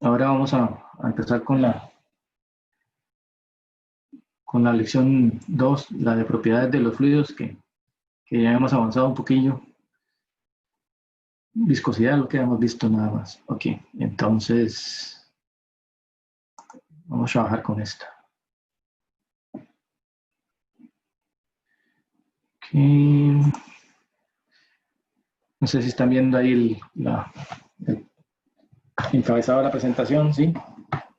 Ahora vamos a empezar con la lección 2, la de propiedades de los fluidos, que ya hemos avanzado un poquillo. Viscosidad, lo que hemos visto nada más. Ok, entonces vamos a trabajar con esta. Ok. No sé si están viendo ahí el encabezado de la presentación, ¿sí?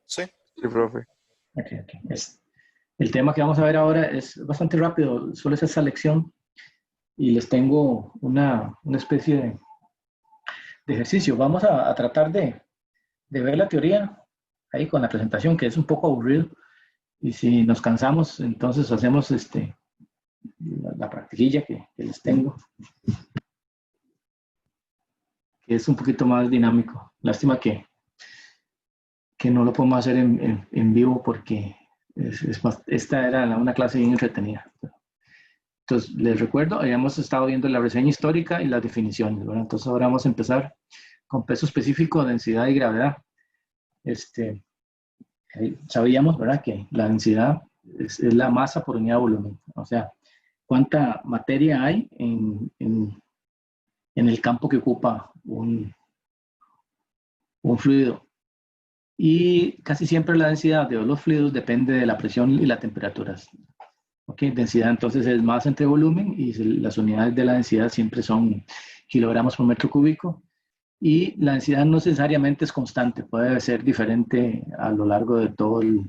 Sí, sí, profe. Ok. El tema que vamos a ver ahora es bastante rápido, solo es esa lección y les tengo una especie de ejercicio. Vamos a tratar de ver la teoría ahí con la presentación, que es un poco aburrido, y si nos cansamos, entonces hacemos la practiquilla que les tengo, que es un poquito más dinámico. Lástima que no lo podemos hacer en vivo porque esta era una clase bien entretenida. Entonces, les recuerdo, habíamos estado viendo la reseña histórica y las definiciones, ¿verdad? Entonces, ahora vamos a empezar con peso específico, densidad y gravedad. Sabíamos, ¿verdad?, que la densidad es la masa por unidad de volumen. O sea, cuánta materia hay en el campo que ocupa un fluido. Y casi siempre la densidad de los fluidos depende de la presión y la temperatura. Okay, densidad entonces es masa entre volumen y las unidades de la densidad siempre son kilogramos por metro cúbico. Y la densidad no necesariamente es constante, puede ser diferente a lo largo de todo del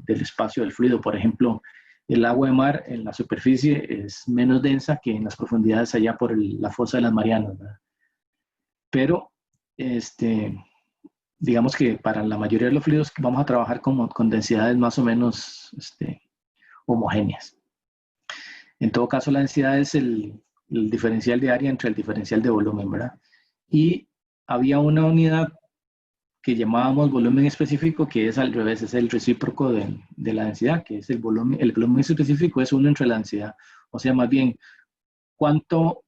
espacio del fluido. Por ejemplo, el agua de mar en la superficie es menos densa que en las profundidades allá por la fosa de las Marianas, ¿verdad? Pero digamos que para la mayoría de los fluidos vamos a trabajar con densidades más o menos homogéneas. En todo caso, la densidad es el diferencial de área entre el diferencial de volumen, ¿verdad? Y había una unidad que llamábamos volumen específico, que es al revés, es el recíproco de la densidad, que es el volumen específico es 1 entre la densidad. O sea, más bien, ¿cuántos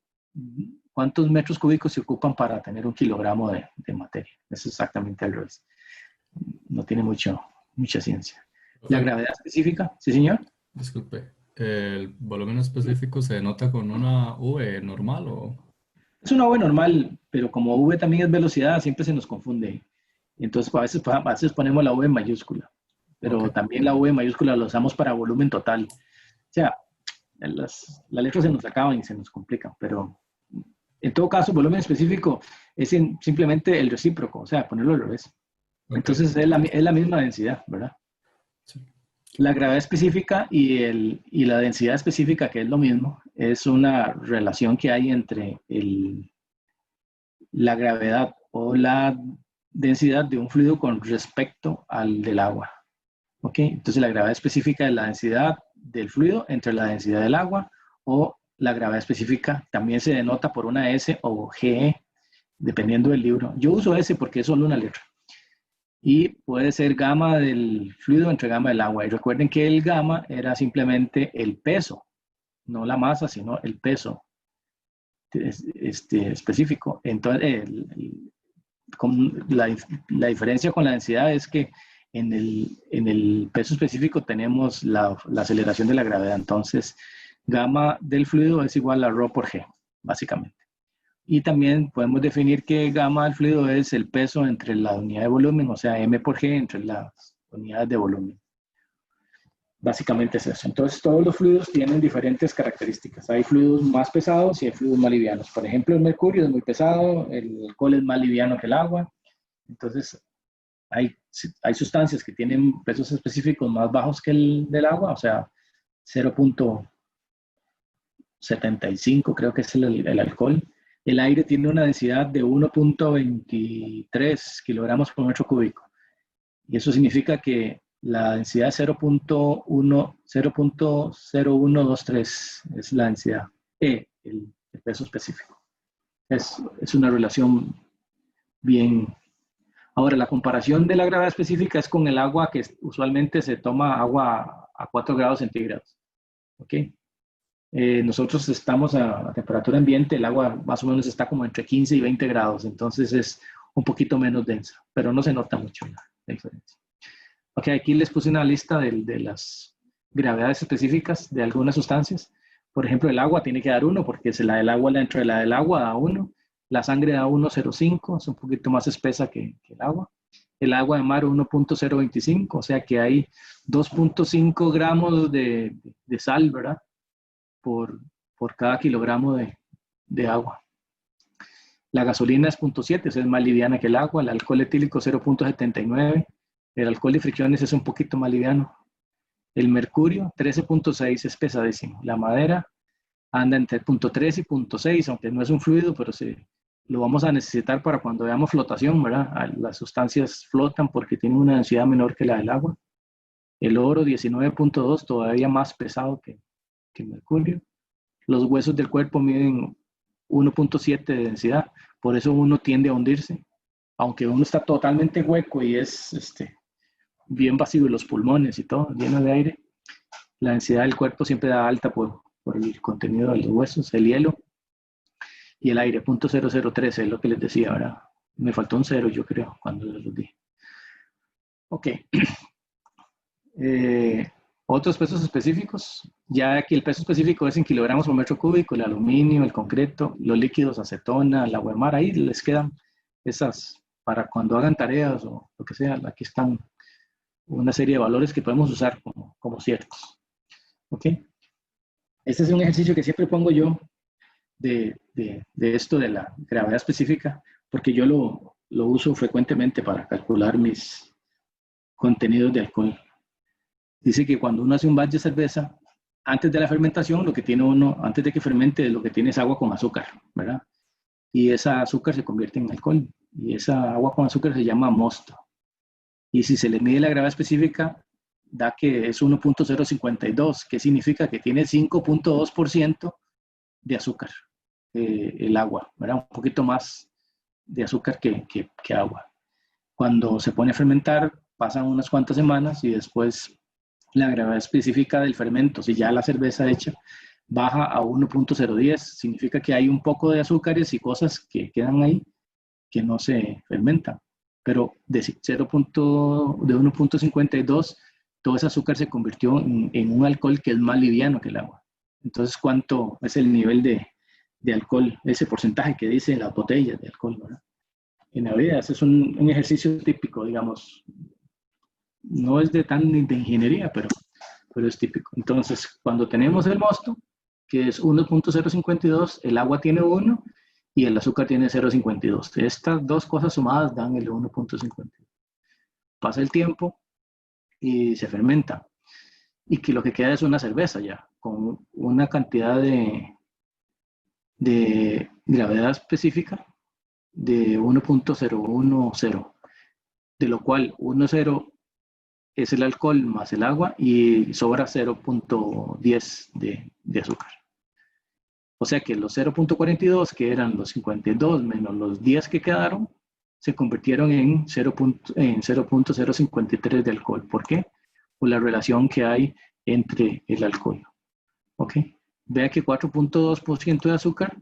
metros cúbicos se ocupan para tener 1 kilogramo de materia? Es exactamente al revés. No tiene mucha ciencia. La gravedad específica, ¿sí, señor? Disculpe, ¿el volumen específico se denota con una V normal o...? Es una V normal, pero como V también es velocidad, siempre se nos confunde. Entonces, a veces ponemos la V en mayúscula, pero Okay. también la V mayúscula la usamos para volumen total. O sea, las letras se nos acaban y se nos complican, pero en todo caso, volumen específico es simplemente el recíproco, o sea, ponerlo al revés. Okay. Entonces, es la misma densidad, ¿verdad? Sí. La gravedad específica y la densidad específica, que es lo mismo, es una relación que hay entre la gravedad o la densidad de un fluido con respecto al del agua. ¿Ok? Entonces la gravedad específica es la densidad del fluido entre la densidad del agua, o la gravedad específica también se denota por una S o GE, dependiendo del libro. Yo uso S porque es solo una letra. Y puede ser gamma del fluido entre gamma del agua. Y recuerden que el gamma era simplemente el peso, no la masa, sino el peso específico. Entonces, la diferencia con la densidad es que en el peso específico tenemos la aceleración de la gravedad. Entonces, gamma del fluido es igual a ρ por g, básicamente. Y también podemos definir que gamma del fluido es el peso entre la unidad de volumen, o sea, m por g entre las unidades de volumen. Básicamente es eso. Entonces, todos los fluidos tienen diferentes características. Hay fluidos más pesados y hay fluidos más livianos. Por ejemplo, el mercurio es muy pesado, el alcohol es más liviano que el agua. Entonces, hay sustancias que tienen pesos específicos más bajos que el del agua, o sea, 0.75 creo que es el alcohol. El aire tiene una densidad de 1.23 kilogramos por metro cúbico. Y eso significa que la densidad es 0.0123 es la densidad, el peso específico. Es una relación bien. Ahora, la comparación de la gravedad específica es con el agua, que usualmente se toma agua a 4 grados centígrados. ¿Ok? Nosotros estamos a temperatura ambiente, el agua más o menos está como entre 15 y 20 grados, entonces es un poquito menos densa, pero no se nota mucho la diferencia. Ok, aquí les puse una lista de las gravedades específicas de algunas sustancias. Por ejemplo, el agua tiene que dar 1 porque es la del agua, dentro de la del agua da 1. La sangre da 1,05, es un poquito más espesa que el agua. El agua de mar 1,025, o sea que hay 2,5 gramos de sal, ¿verdad? Por cada kilogramo de agua. La gasolina es 0,7, es más liviana que el agua. El alcohol etílico 0,79. El alcohol de fricciones es un poquito más liviano. El mercurio 13,6 es pesadísimo. La madera anda entre 0,3 y 0,6, aunque no es un fluido, pero lo vamos a necesitar para cuando veamos flotación, ¿verdad? Las sustancias flotan porque tienen una densidad menor que la del agua. El oro 19,2, todavía más pesado que el mercurio. Los huesos del cuerpo miden 1,7 de densidad, por eso uno tiende a hundirse, aunque uno está totalmente hueco y es bien vacío, los pulmones y todo, lleno de aire. La densidad del cuerpo siempre da alta por el contenido de los huesos, el hielo y el aire, 0,0013 es lo que les decía, ¿verdad? Me faltó un 0, yo creo, cuando les lo dije. Ok. Otros pesos específicos, ya aquí el peso específico es en kilogramos por metro cúbico, el aluminio, el concreto, los líquidos, acetona, el agua de mar, ahí les quedan esas para cuando hagan tareas o lo que sea. Aquí están una serie de valores que podemos usar como ciertos. ¿Ok? Este es un ejercicio que siempre pongo yo de esto de la gravedad específica, porque yo lo uso frecuentemente para calcular mis contenidos de alcohol. Dice que cuando uno hace un batch de cerveza, antes de la fermentación, lo que tiene uno, antes de que fermente, lo que tiene es agua con azúcar, ¿verdad? Y esa azúcar se convierte en alcohol. Y esa agua con azúcar se llama mosto. Y si se le mide la gravedad específica, da que es 1,052, que significa que tiene 5,2% de azúcar, el agua, ¿verdad? Un poquito más de azúcar que agua. Cuando se pone a fermentar, pasan unas cuantas semanas y después la gravedad específica del fermento, si ya la cerveza hecha, baja a 1,010. Significa que hay un poco de azúcares y cosas que quedan ahí que no se fermentan. Pero de 1,52, todo ese azúcar se convirtió en un alcohol que es más liviano que el agua. Entonces, ¿cuánto es el nivel de alcohol? Ese porcentaje que dice en las botellas de alcohol, ¿verdad? En la vida, ese es un ejercicio típico, digamos. No es de ingeniería, pero es típico. Entonces, cuando tenemos el mosto, que es 1,052, el agua tiene 1 y el azúcar tiene 0,52. Estas dos cosas sumadas dan el 1,52. Pasa el tiempo y se fermenta. Y que lo que queda es una cerveza ya, con una cantidad de gravedad específica de 1,010, de lo cual 1,0 es el alcohol más el agua y sobra 0,10 de azúcar. O sea que los 0,42, que eran los 52 menos los 10 que quedaron, se convirtieron en 0,053 de alcohol. ¿Por qué? Por la relación que hay entre el alcohol. ¿Ok? Vea que 4,2% de azúcar,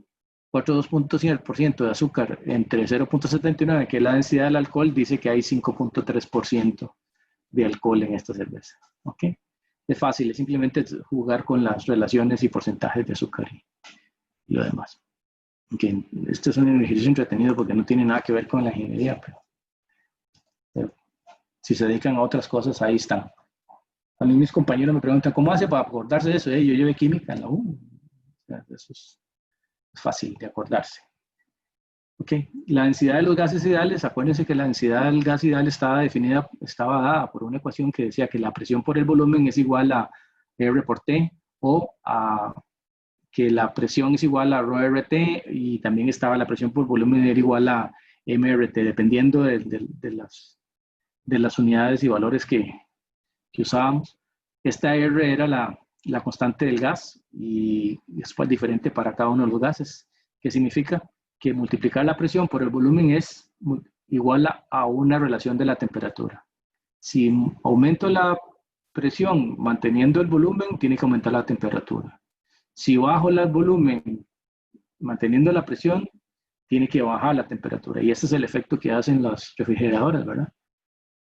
4,2% de azúcar entre 0,79, que es la densidad del alcohol, dice que hay 5,3% de alcohol en esta cerveza. ¿Ok? Es fácil, es simplemente jugar con las relaciones y porcentajes de azúcar y lo demás. Okay. Este es un ejercicio entretenido porque no tiene nada que ver con la ingeniería, pero si se dedican a otras cosas, ahí están. A mí mis compañeros me preguntan, ¿cómo hace para acordarse de eso? Yo llevé química en la U. O sea, eso es fácil de acordarse. Okay. La densidad de los gases ideales, acuérdense que la densidad del gas ideal estaba dada por una ecuación que decía que la presión por el volumen es igual a R por T, o a que la presión es igual a ρRT, y también estaba la presión por volumen era igual a MRT, dependiendo de las unidades y valores que usábamos. Esta R era la constante del gas y es diferente para cada uno de los gases, que significa que multiplicar la presión por el volumen es igual a una relación de la temperatura. Si aumento la presión manteniendo el volumen, tiene que aumentar la temperatura. Si bajo el volumen manteniendo la presión, tiene que bajar la temperatura. Y ese es el efecto que hacen las refrigeradoras, ¿verdad?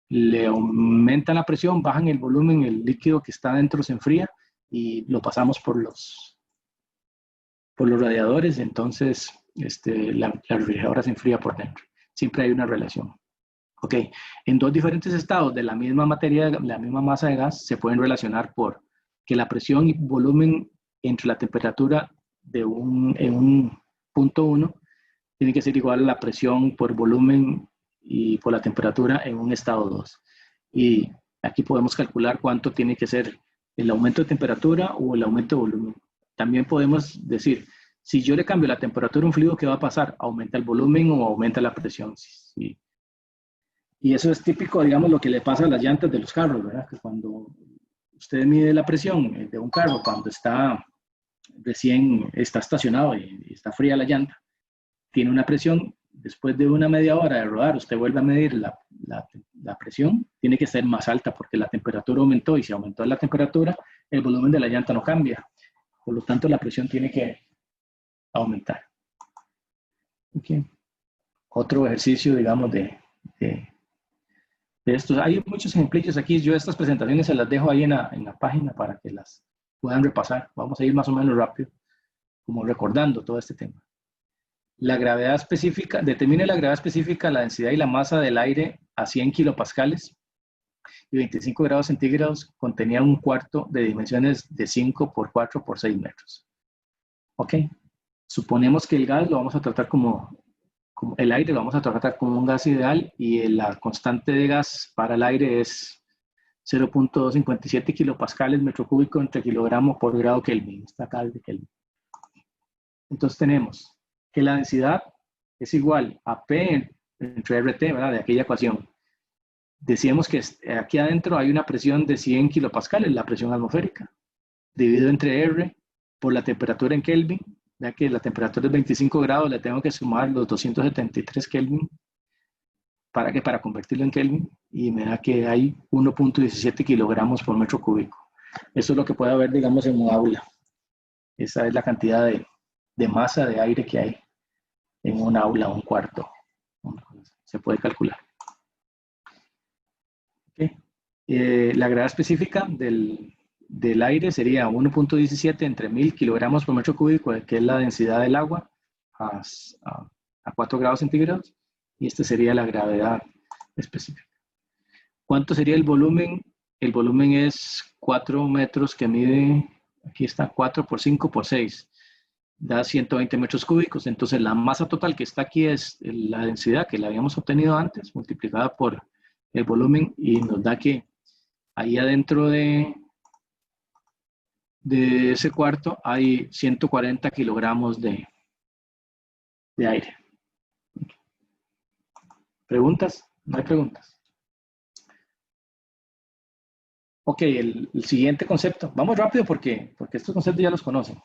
Le aumentan la presión, bajan el volumen, el líquido que está dentro se enfría y lo pasamos por los radiadores, entonces la refrigeradora se enfría por dentro. Siempre hay una relación. Ok, en dos diferentes estados de la misma materia, la misma masa de gas, se pueden relacionar por que la presión y volumen entre la temperatura en un punto 1 tiene que ser igual a la presión por volumen y por la temperatura en un estado 2. Y aquí podemos calcular cuánto tiene que ser el aumento de temperatura o el aumento de volumen. También podemos decir, si yo le cambio la temperatura a un fluido, ¿qué va a pasar? ¿Aumenta el volumen o aumenta la presión? Sí. Y eso es típico, digamos, lo que le pasa a las llantas de los carros, ¿verdad? Que cuando usted mide la presión de un carro, cuando recién está estacionado y está fría la llanta, tiene una presión, después de una media hora de rodar, usted vuelve a medir la presión, tiene que ser más alta porque la temperatura aumentó y si aumentó la temperatura, el volumen de la llanta no cambia. Por lo tanto, la presión tiene que aumentar. Okay. Otro ejercicio, digamos, de estos. Hay muchos ejemplillos aquí. Yo estas presentaciones se las dejo ahí en la página para que las puedan repasar. Vamos a ir más o menos rápido, como recordando todo este tema. La gravedad específica, determine la gravedad específica, la densidad y la masa del aire a 100 kilopascales y 25 grados centígrados contenía un cuarto de dimensiones de 5 por 4 por 6 metros. Ok. Suponemos que el gas lo vamos a tratar como el aire lo vamos a tratar como un gas ideal y la constante de gas para el aire es 0.257 kilopascales metro cúbico entre kilogramo por grado Kelvin. Está acá el de Kelvin. Entonces tenemos que la densidad es igual a P entre RT, ¿verdad? De aquella ecuación. Decíamos que aquí adentro hay una presión de 100 kilopascales, la presión atmosférica, dividido entre R por la temperatura en Kelvin. Ya que la temperatura es 25 grados, le tengo que sumar los 273 Kelvin para convertirlo en Kelvin y me da que hay 1.17 kilogramos por metro cúbico. Eso es lo que puede haber, digamos, en un aula. Esa es la cantidad de masa de aire que hay en un aula, un cuarto. Se puede calcular. Okay. La gravedad específica del aire sería 1.17 entre 1000 kilogramos por metro cúbico, que es la densidad del agua, a 4 grados centígrados, y esta sería la gravedad específica. ¿Cuánto sería el volumen? El volumen es 4 metros que mide, aquí está, 4 por 5 por 6, da 120 metros cúbicos. Entonces la masa total que está aquí es la densidad que la habíamos obtenido antes, multiplicada por el volumen, y nos da que ahí adentro de ese cuarto hay 140 kilogramos de aire. ¿Preguntas? No hay preguntas. Ok, el siguiente concepto. Vamos rápido porque estos conceptos ya los conocen.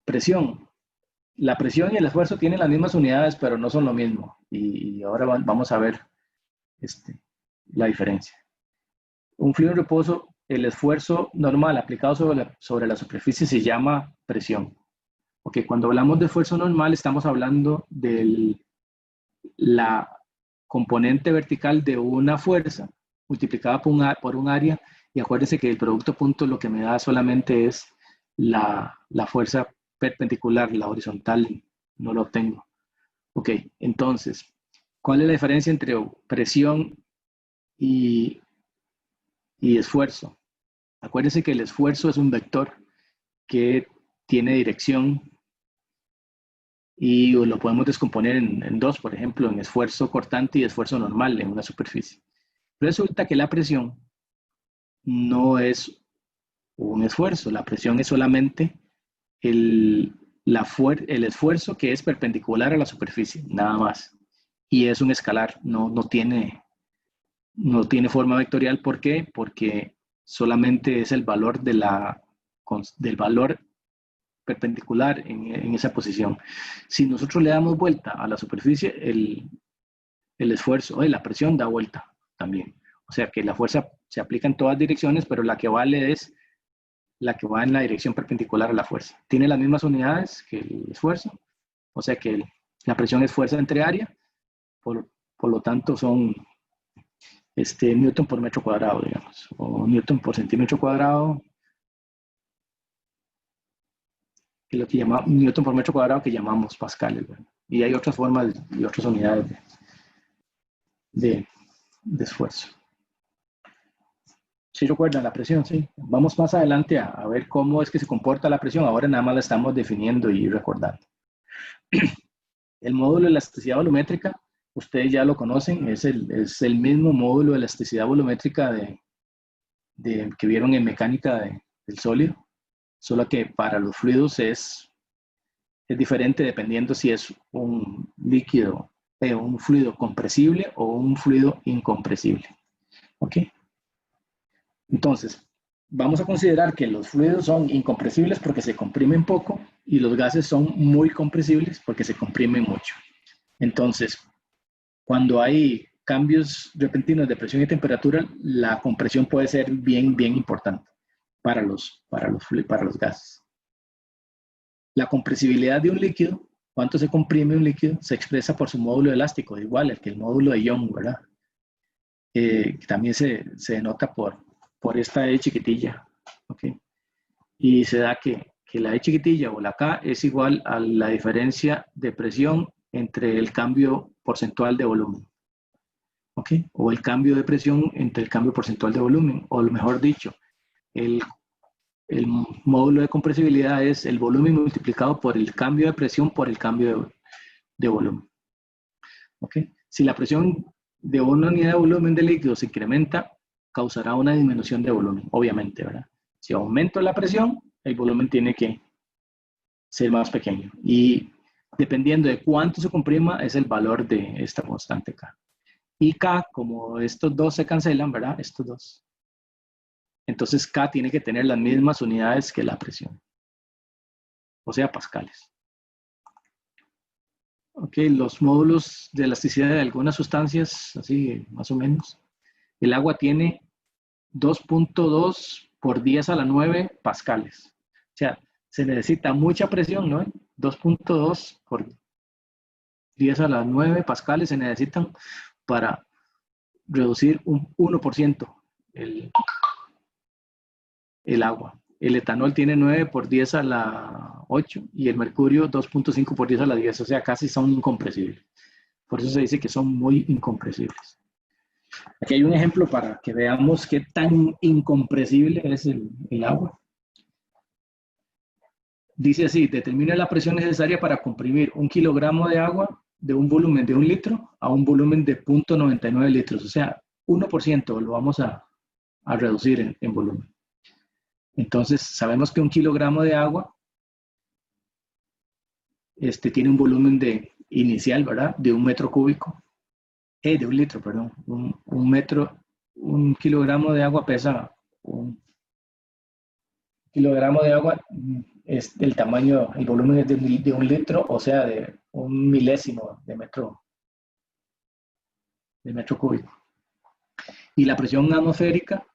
Presión. La presión y el esfuerzo tienen las mismas unidades, pero no son lo mismo. Y ahora vamos a ver la diferencia. Un fluido en reposo, el esfuerzo normal aplicado sobre la superficie se llama presión. Ok, cuando hablamos de esfuerzo normal estamos hablando de la componente vertical de una fuerza multiplicada por un área, y acuérdense que el producto punto lo que me da solamente es la fuerza perpendicular, la horizontal no lo obtengo. Ok, entonces, ¿cuál es la diferencia entre presión y esfuerzo? Acuérdense que el esfuerzo es un vector que tiene dirección y lo podemos descomponer en dos, por ejemplo, en esfuerzo cortante y esfuerzo normal en una superficie. Resulta que la presión no es un esfuerzo, la presión es solamente el esfuerzo que es perpendicular a la superficie, nada más. Y es un escalar, no tiene forma vectorial. ¿Por qué? Porque solamente es el valor del valor perpendicular en esa posición. Si nosotros le damos vuelta a la superficie, el esfuerzo, la presión da vuelta también. O sea que la fuerza se aplica en todas direcciones, pero la que vale es la que va en la dirección perpendicular a la fuerza. Tiene las mismas unidades que el esfuerzo, o sea que La presión es fuerza entre área, por lo tanto son newton por metro cuadrado, digamos, o newton por centímetro cuadrado, que es lo que llamamos newton por metro cuadrado, que llamamos pascales, ¿verdad? Y hay otras formas y otras unidades de esfuerzo. ¿Sí recuerdan la presión? Sí. Vamos más adelante a ver cómo es que se comporta la presión. Ahora nada más la estamos definiendo y recordando. El módulo de elasticidad volumétrica, ustedes ya lo conocen, es el mismo módulo de elasticidad volumétrica que vieron en mecánica del sólido, solo que para los fluidos es diferente dependiendo si es un líquido, un fluido compresible o un fluido incompresible. ¿Ok? Entonces, vamos a considerar que los fluidos son incompresibles porque se comprimen poco y los gases son muy compresibles porque se comprimen mucho. Entonces, cuando hay cambios repentinos de presión y temperatura, la compresión puede ser bien importante para los gases. La compresibilidad de un líquido, cuánto se comprime un líquido, se expresa por su módulo elástico, igual el que el módulo de Young, ¿verdad? También se denota por esta E chiquitilla, ¿ok? Y se da que la E chiquitilla o la K es igual a la diferencia de presión entre el cambio porcentual de volumen, ¿ok? O el cambio de presión entre el cambio porcentual de volumen, o mejor dicho, el módulo de compresibilidad es el volumen multiplicado por el cambio de presión por el cambio de volumen, ¿ok? Si la presión de una unidad de volumen de líquido se incrementa, causará una disminución de volumen, obviamente, ¿verdad? Si aumento la presión, el volumen tiene que ser más pequeño. Y dependiendo de cuánto se comprima, es el valor de esta constante K. Y K, como estos dos se cancelan, ¿verdad? Estos dos. Entonces K tiene que tener las mismas unidades que la presión. O sea, pascales. Ok, los módulos de elasticidad de algunas sustancias, así más o menos. El agua tiene 2.2 por 10 a la 9 pascales. O sea, se necesita mucha presión, ¿no? 2.2 por 10 a la 9 pascales se necesitan para reducir un 1% el agua. El etanol tiene 9 por 10 a la 8 y el mercurio 2.5 por 10 a la 10, o sea, casi son incompresibles. Por eso se dice que son muy incompresibles. Aquí hay un ejemplo para que veamos qué tan incompresible es el agua. Dice así, determina la presión necesaria para comprimir 1 kilogramo de agua de un volumen de 1 litro a un volumen de 0.99 litros. O sea, 1% lo vamos a reducir en volumen. Entonces, sabemos que 1 kilogramo de agua tiene un volumen inicial, ¿verdad? De 1 metro cúbico. De 1 litro, perdón. Un kilogramo de agua pesa 1 kilogramo de agua. Es el tamaño, el volumen es de 1 litro, o sea, de 1 milésimo de metro cúbico. Y la presión atmosférica,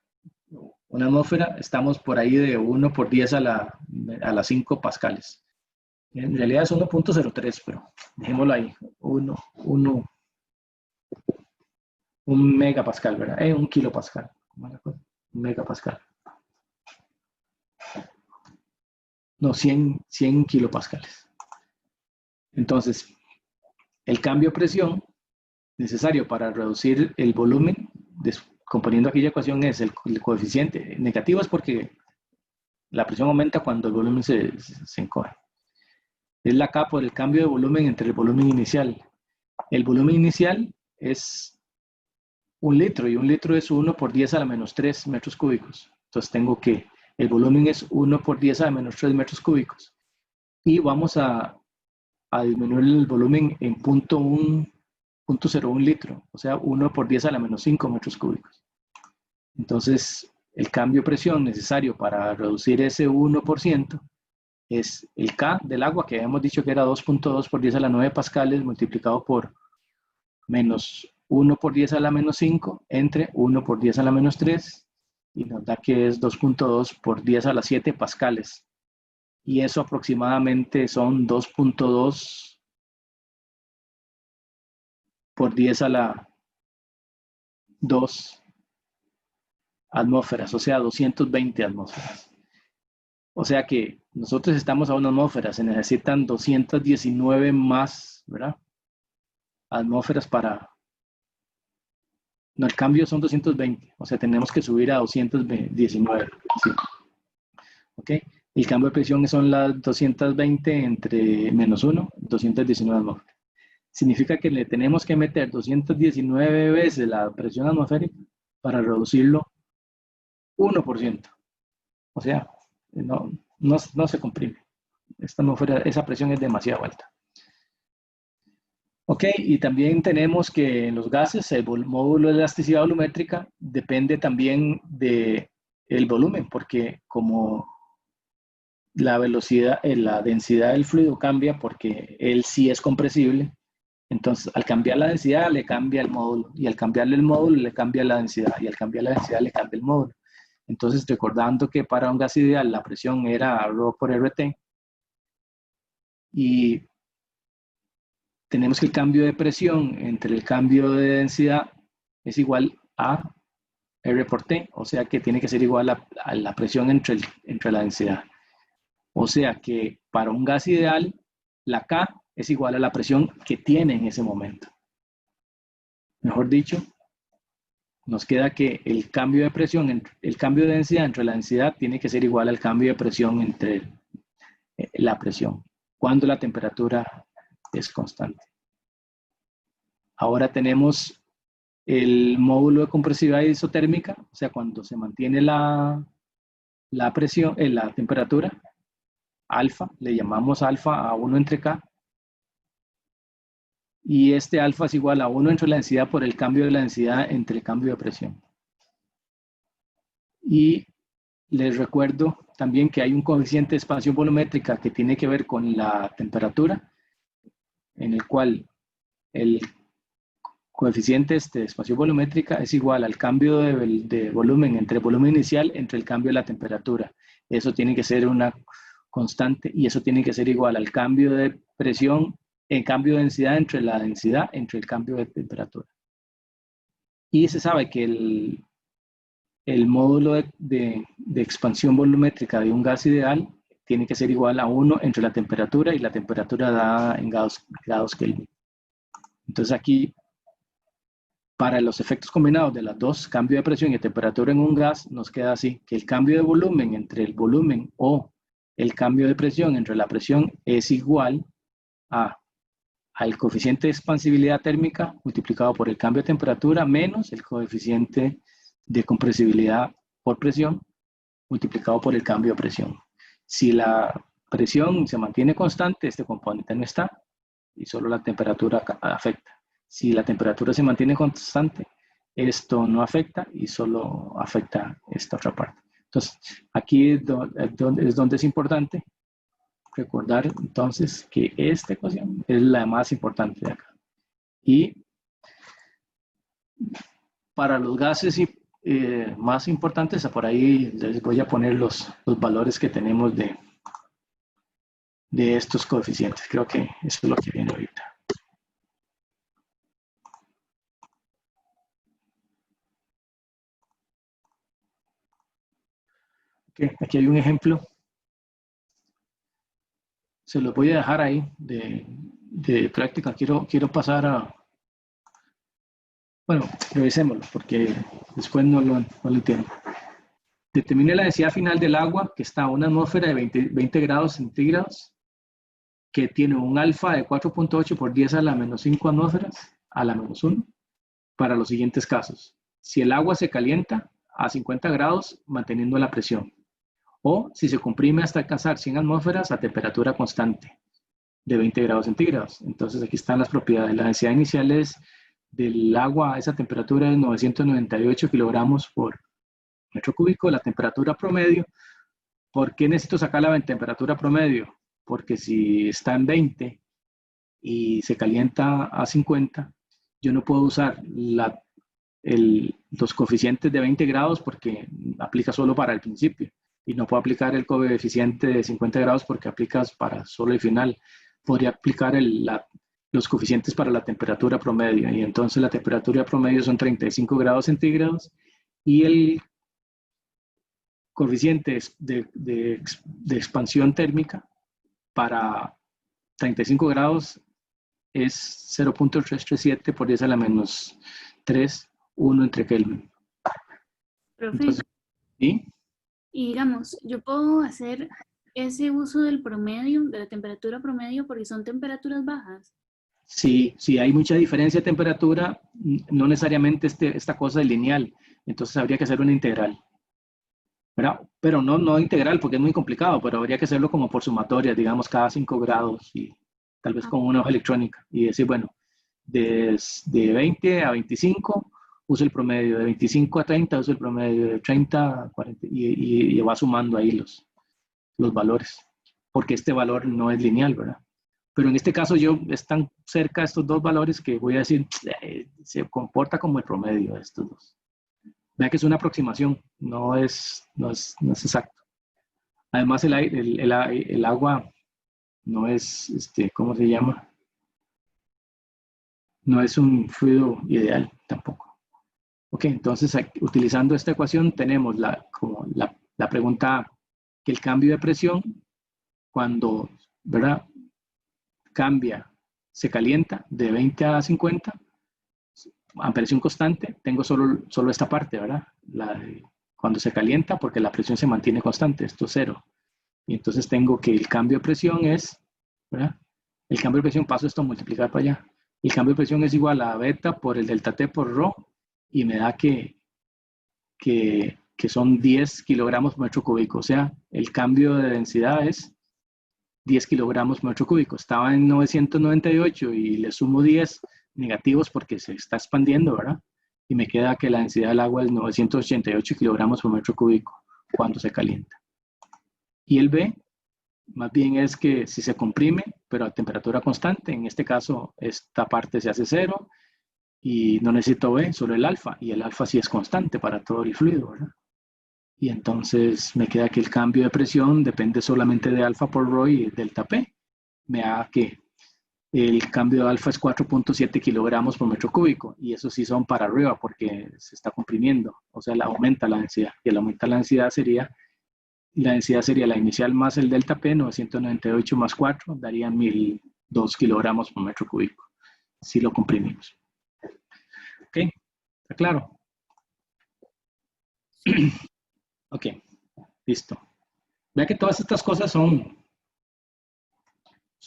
una atmósfera, estamos por ahí de 1 por 10 a la 5 pascales. En realidad es 1.03, pero dejémoslo ahí, 1 megapascal, ¿verdad? 1 kilopascal, un megapascal. No, 100 kilopascales. Entonces, el cambio de presión necesario para reducir el volumen, componiendo aquella ecuación, es el coeficiente negativo, es porque la presión aumenta cuando el volumen se encoge. Es la K por el cambio de volumen entre el volumen inicial. El volumen inicial es 1 litro y 1 litro es 1 por 10 a la menos 3 metros cúbicos. Entonces tengo que el volumen es 1 por 10 a la menos 3 metros cúbicos. Y vamos a disminuir el volumen en 0.01 litro, o sea, 1 por 10 a la menos 5 metros cúbicos. Entonces, el cambio de presión necesario para reducir ese 1% es el K del agua, que habíamos dicho que era 2.2 por 10 a la 9 pascales, multiplicado por menos 1 por 10 a la menos 5, entre 1 por 10 a la menos 3, y nos da que es 2.2 por 10 a la 7 pascales. Y eso aproximadamente son 2.2 por 10 a la 2 atmósferas, o sea, 220 atmósferas. O sea que nosotros estamos a 1 atmósfera, se necesitan 219 más, ¿verdad? Atmósferas para... No, el cambio son 220, o sea, tenemos que subir a 219. ¿Sí? ¿Ok? El cambio de presión son las 220 entre menos 1, 219 atmósferas. Significa que le tenemos que meter 219 veces la presión atmosférica para reducirlo 1%. O sea, no se comprime. Esa presión es demasiado alta. Ok, y también tenemos que en los gases el módulo de elasticidad volumétrica depende también del volumen, porque como la velocidad, la densidad del fluido cambia porque él sí es compresible, entonces al cambiar la densidad le cambia el módulo, y al cambiarle el módulo le cambia la densidad, y al cambiar la densidad le cambia el módulo. Entonces, recordando que para un gas ideal la presión era ρ por RT, y tenemos que el cambio de presión entre el cambio de densidad es igual a R por T, o sea que tiene que ser igual a la presión entre la densidad. O sea que para un gas ideal, la K es igual a la presión que tiene en ese momento. Mejor dicho, nos queda que el cambio de presión, el cambio de densidad entre la densidad tiene que ser igual al cambio de presión entre la presión, cuando la temperatura es constante. Ahora tenemos el módulo de compresividad isotérmica, o sea, cuando se mantiene la presión, la temperatura, alfa, le llamamos alfa a 1 entre K, y este alfa es igual a 1 entre la densidad por el cambio de la densidad entre el cambio de presión. Y les recuerdo también que hay un coeficiente de expansión volumétrica que tiene que ver con la temperatura, en el cual el coeficiente de expansión volumétrica es igual al cambio de volumen entre el volumen inicial entre el cambio de la temperatura. Eso tiene que ser una constante, y eso tiene que ser igual al cambio de presión en cambio de densidad entre la densidad entre el cambio de temperatura. Y se sabe que el módulo de expansión volumétrica de un gas ideal tiene que ser igual a 1 entre la temperatura y la temperatura dada en grados Kelvin. Entonces aquí, para los efectos combinados de las dos, cambio de presión y temperatura en un gas, nos queda así, que el cambio de volumen entre el volumen o el cambio de presión entre la presión es igual al coeficiente de expansibilidad térmica multiplicado por el cambio de temperatura menos el coeficiente de compresibilidad por presión multiplicado por el cambio de presión. Si la presión se mantiene constante, este componente no está y solo la temperatura afecta. Si la temperatura se mantiene constante, esto no afecta y solo afecta esta otra parte. Entonces, aquí es donde es importante recordar entonces que esta ecuación es la más importante de acá. Y para los gases más importantes, por ahí les voy a poner los valores que tenemos de estos coeficientes. Creo que eso es lo que viene ahorita. Okay, aquí hay un ejemplo. Se los voy a dejar ahí de práctica. Quiero pasar a... Bueno, revisémoslo porque después no lo entiendo. Determine la densidad final del agua que está a una atmósfera de 20 grados centígrados, que tiene un alfa de 4.8 por 10 a la menos 5 atmósferas a la menos 1 para los siguientes casos. Si el agua se calienta a 50 grados manteniendo la presión, o si se comprime hasta alcanzar 100 atmósferas a temperatura constante de 20 grados centígrados. Entonces aquí están las propiedades. La densidad inicial del agua a esa temperatura es 998 kilogramos por metro cúbico. La temperatura promedio, ¿por qué necesito sacar la temperatura promedio? Porque si está en 20 y se calienta a 50, yo no puedo usar los coeficientes de 20 grados porque aplica solo para el principio. Y no puedo aplicar el coeficiente de 50 grados porque aplicas para solo el final. Podría aplicar el los coeficientes para la temperatura promedio. Y entonces la temperatura promedio son 35 grados centígrados y el coeficiente de expansión térmica para 35 grados es 0.337 por 10 a la menos 3, 1 entre Kelvin. Profe, Entonces, ¿sí? y digamos, yo puedo hacer ese uso del promedio, de la temperatura promedio, porque son temperaturas bajas. Sí, sí, hay mucha diferencia de temperatura, no necesariamente esta cosa es lineal, entonces habría que hacer una integral, ¿verdad? Pero no integral porque es muy complicado, pero habría que hacerlo como por sumatoria, digamos cada 5 grados y tal vez con una hoja electrónica y decir, bueno, de 20 a 25 uso el promedio, de 25 a 30 uso el promedio, de 30 a 40 y va sumando ahí los valores, porque este valor no es lineal, ¿verdad? Pero en este caso están cerca estos dos valores que voy a decir, se comporta como el promedio de estos dos. Vea que es una aproximación, no es exacto. Además, el agua no es, ¿cómo se llama? No es un fluido ideal tampoco. Ok, entonces utilizando esta ecuación tenemos la pregunta que el cambio de presión cuando, ¿verdad? Cambia, se calienta de 20 a 50 a presión constante, tengo solo esta parte, ¿verdad? Cuando se calienta, porque la presión se mantiene constante, esto es 0. Y entonces tengo que el cambio de presión es, ¿verdad? El cambio de presión, paso esto a multiplicar para allá. El cambio de presión es igual a beta por el delta T por rho, y me da que son 10 kilogramos por metro cúbico. O sea, el cambio de densidad es 10 kilogramos por metro cúbico. Estaba en 998 y le sumo 10 negativos porque se está expandiendo, ¿verdad? Y me queda que la densidad del agua es 988 kilogramos por metro cúbico cuando se calienta. Y el B, más bien es que si se comprime, pero a temperatura constante, en este caso esta parte se hace 0 y no necesito B, solo el alfa, y el alfa sí es constante para todo el fluido, ¿verdad? Y entonces me queda que el cambio de presión depende solamente de alfa por rho y delta P. Me da que el cambio de alfa es 4.7 kilogramos por metro cúbico, y eso sí son para arriba porque se está comprimiendo, o sea, aumenta la densidad, y al aumentar la densidad sería la inicial más el delta P, 998 más 4, daría 1002 kilogramos por metro cúbico, si lo comprimimos. ¿Ok? ¿Está claro? Ok, listo. Vea que todas estas cosas son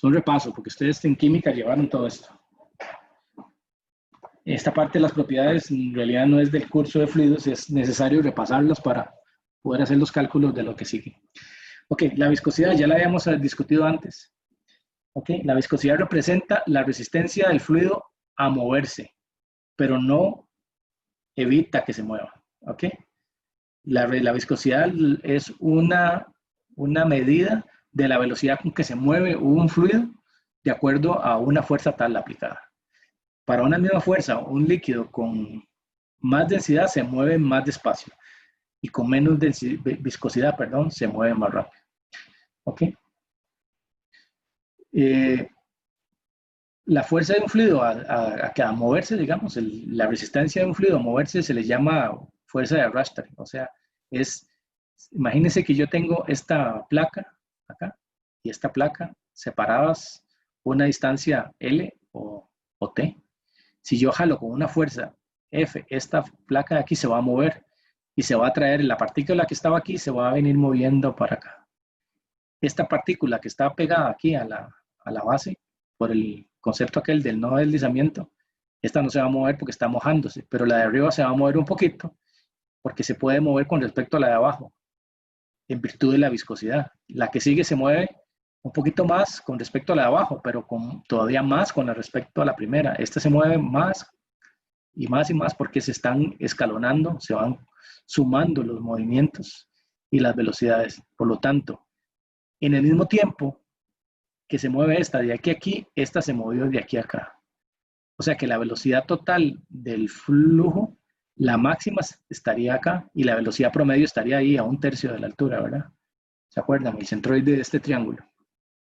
repaso, porque ustedes en química llevaron todo esto. Esta parte de las propiedades en realidad no es del curso de fluidos, es necesario repasarlos para poder hacer los cálculos de lo que sigue. Ok, la viscosidad ya la habíamos discutido antes. Ok, la viscosidad representa la resistencia del fluido a moverse, pero no evita que se mueva. Ok, la viscosidad es una medida de la velocidad con que se mueve un fluido de acuerdo a una fuerza tal aplicada. Para una misma fuerza, un líquido con más densidad se mueve más despacio y con menos viscosidad, perdón, se mueve más rápido. ¿Ok? La fuerza de un fluido a moverse, digamos, la resistencia de un fluido a moverse se le llama fuerza de arrastre. O sea, imagínense que yo tengo esta placa acá y esta placa separadas una distancia L o T. Si yo jalo con una fuerza F, esta placa de aquí se va a mover y se va a traer, la partícula que estaba aquí se va a venir moviendo para acá. Esta partícula que está pegada aquí a la base, por el concepto aquel del no deslizamiento, esta no se va a mover porque está mojándose, pero la de arriba se va a mover un poquito porque se puede mover con respecto a la de abajo, en virtud de la viscosidad. La que sigue se mueve un poquito más con respecto a la de abajo, pero todavía más con respecto a la primera. Esta se mueve más y más y más porque se están escalonando, se van sumando los movimientos y las velocidades. Por lo tanto, en el mismo tiempo que se mueve esta de aquí a aquí, esta se movió de aquí a acá. O sea que la velocidad total del flujo, la máxima estaría acá y la velocidad promedio estaría ahí a 1/3 de la altura, ¿verdad? ¿Se acuerdan? El centroide de este triángulo.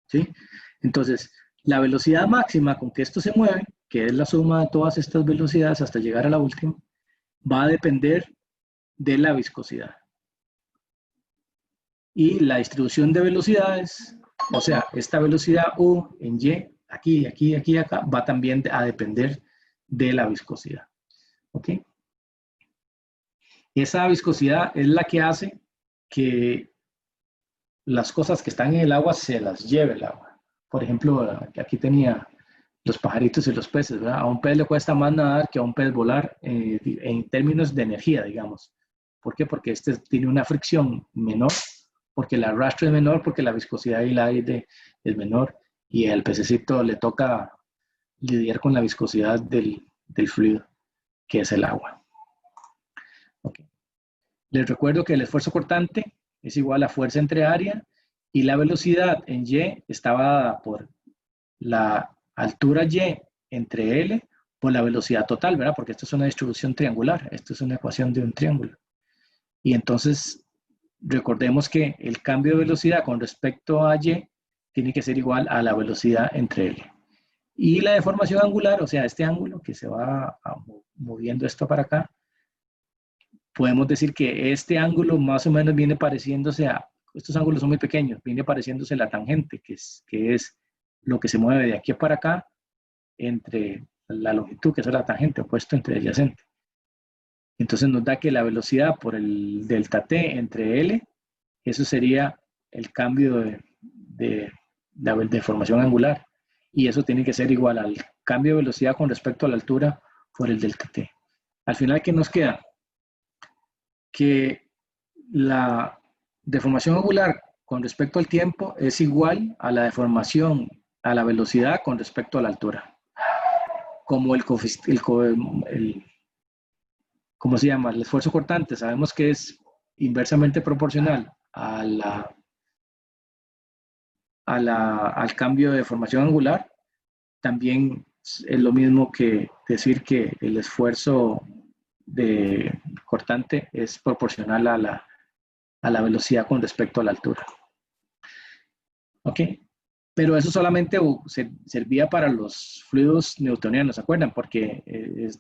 ¿Sí? Entonces, La velocidad máxima con que esto se mueve, que es la suma de todas estas velocidades hasta llegar a la última, va a depender de la viscosidad. Y la distribución de velocidades, o sea, esta velocidad U en Y, aquí, aquí, aquí, acá, va también a depender de la viscosidad. ¿Ok? Esa viscosidad es la que hace que las cosas que están en el agua se las lleve el agua. Por ejemplo, aquí tenía los pajaritos y los peces, ¿verdad? A un pez le cuesta más nadar que a un pez volar en términos de energía, digamos. ¿Por qué? Porque este tiene una fricción menor, porque el arrastre es menor, porque la viscosidad del aire es menor y al pececito le toca lidiar con la viscosidad del fluido, que es el agua. Okay. Les recuerdo que el esfuerzo cortante es igual a fuerza entre área y la velocidad en Y estaba dada por la altura Y entre L por la velocidad total, ¿verdad? Porque esto es una distribución triangular, esto es una ecuación de un triángulo. Y entonces recordemos que el cambio de velocidad con respecto a Y tiene que ser igual a la velocidad entre L. Y la deformación angular, o sea, este ángulo que se va moviendo esto para acá, podemos decir que este ángulo más o menos viene pareciéndose a, estos ángulos son muy pequeños, viene pareciéndose a la tangente, que es lo que se mueve de aquí para acá entre la longitud, que es la tangente, opuesto entre adyacente. Entonces nos da que la velocidad por el delta t entre L, eso sería el cambio de deformación angular. Y eso tiene que ser igual al cambio de velocidad con respecto a la altura por el delta t. Al final, ¿qué nos queda? Que la deformación angular con respecto al tiempo es igual a la deformación a la velocidad con respecto a la altura. Como ¿cómo se llama? El esfuerzo cortante, sabemos que es inversamente proporcional al cambio de deformación angular. También es lo mismo que decir que el esfuerzo cortante es proporcional a la velocidad con respecto a la altura. ¿Ok? Pero eso solamente servía para los fluidos newtonianos, ¿se acuerdan? Porque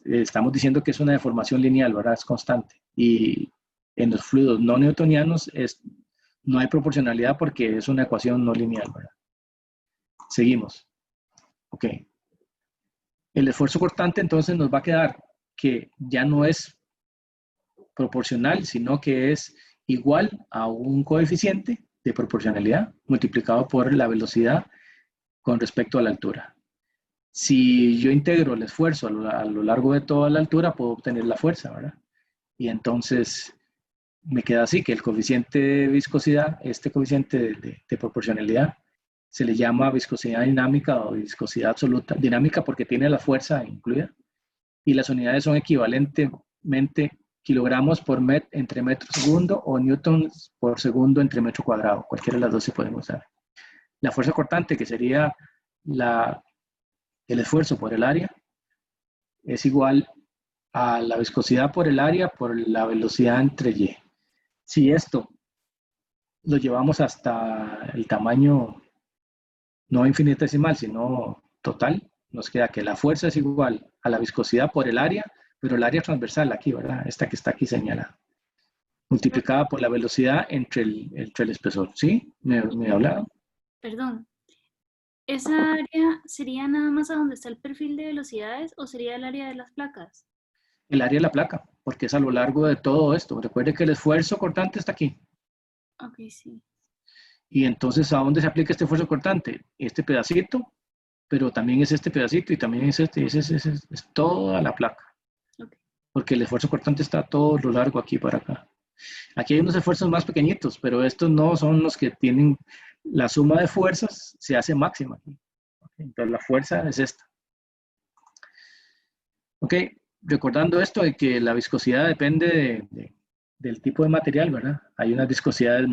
estamos diciendo que es una deformación lineal, ¿verdad? Es constante. Y en los fluidos no newtonianos no hay proporcionalidad porque es una ecuación no lineal, ¿verdad? Seguimos. Ok. El esfuerzo cortante entonces nos va a quedar que ya no es proporcional, sino que es igual a un coeficiente de proporcionalidad multiplicado por la velocidad con respecto a la altura. Si yo integro el esfuerzo a lo largo de toda la altura, puedo obtener la fuerza, ¿verdad? Y entonces me queda así, que el coeficiente de viscosidad, este coeficiente de proporcionalidad, se le llama viscosidad dinámica o viscosidad absoluta. Dinámica porque tiene la fuerza incluida. Y las unidades son equivalentemente kilogramos por entre metro segundo o newtons por segundo entre metro cuadrado. Cualquiera de las dos se pueden usar. La fuerza cortante, que sería el esfuerzo por el área, es igual a la viscosidad por el área por la velocidad entre Y. Si esto lo llevamos hasta el tamaño no infinitesimal, sino total, nos queda que la fuerza es igual a la viscosidad por el área, pero el área transversal aquí, ¿verdad? Esta que está aquí señalada, multiplicada por la velocidad entre el espesor. ¿Sí? ¿Me hablaron? Perdón. ¿Esa área sería nada más a donde está el perfil de velocidades o sería el área de las placas? El área de la placa, porque es a lo largo de todo esto. Recuerde que el esfuerzo cortante está aquí. Ok, sí. Y entonces, ¿a dónde se aplica este esfuerzo cortante? Este pedacito, pero también es este pedacito y también es este, es toda la placa. Okay. Porque el esfuerzo cortante está todo lo largo aquí para acá. Aquí hay unos esfuerzos más pequeñitos, pero estos no son los que tienen la suma de fuerzas, se hace máxima aquí. Okay, entonces la fuerza es esta. Ok, recordando esto de que la viscosidad depende del tipo de material, ¿verdad? Hay unas viscosidades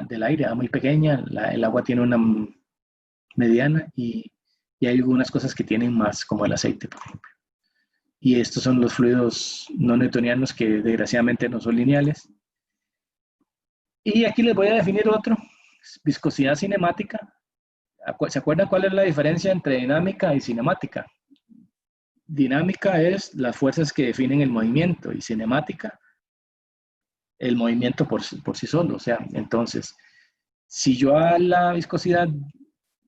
del aire, muy pequeña, el agua tiene una mediana y hay algunas cosas que tienen más, como el aceite, por ejemplo. Y estos son los fluidos no newtonianos que desgraciadamente no son lineales. Y aquí les voy a definir otro, viscosidad cinemática. ¿Se acuerdan cuál es la diferencia entre dinámica y cinemática? Dinámica es las fuerzas que definen el movimiento y cinemática el movimiento por sí solo. O sea, entonces, si yo a la viscosidad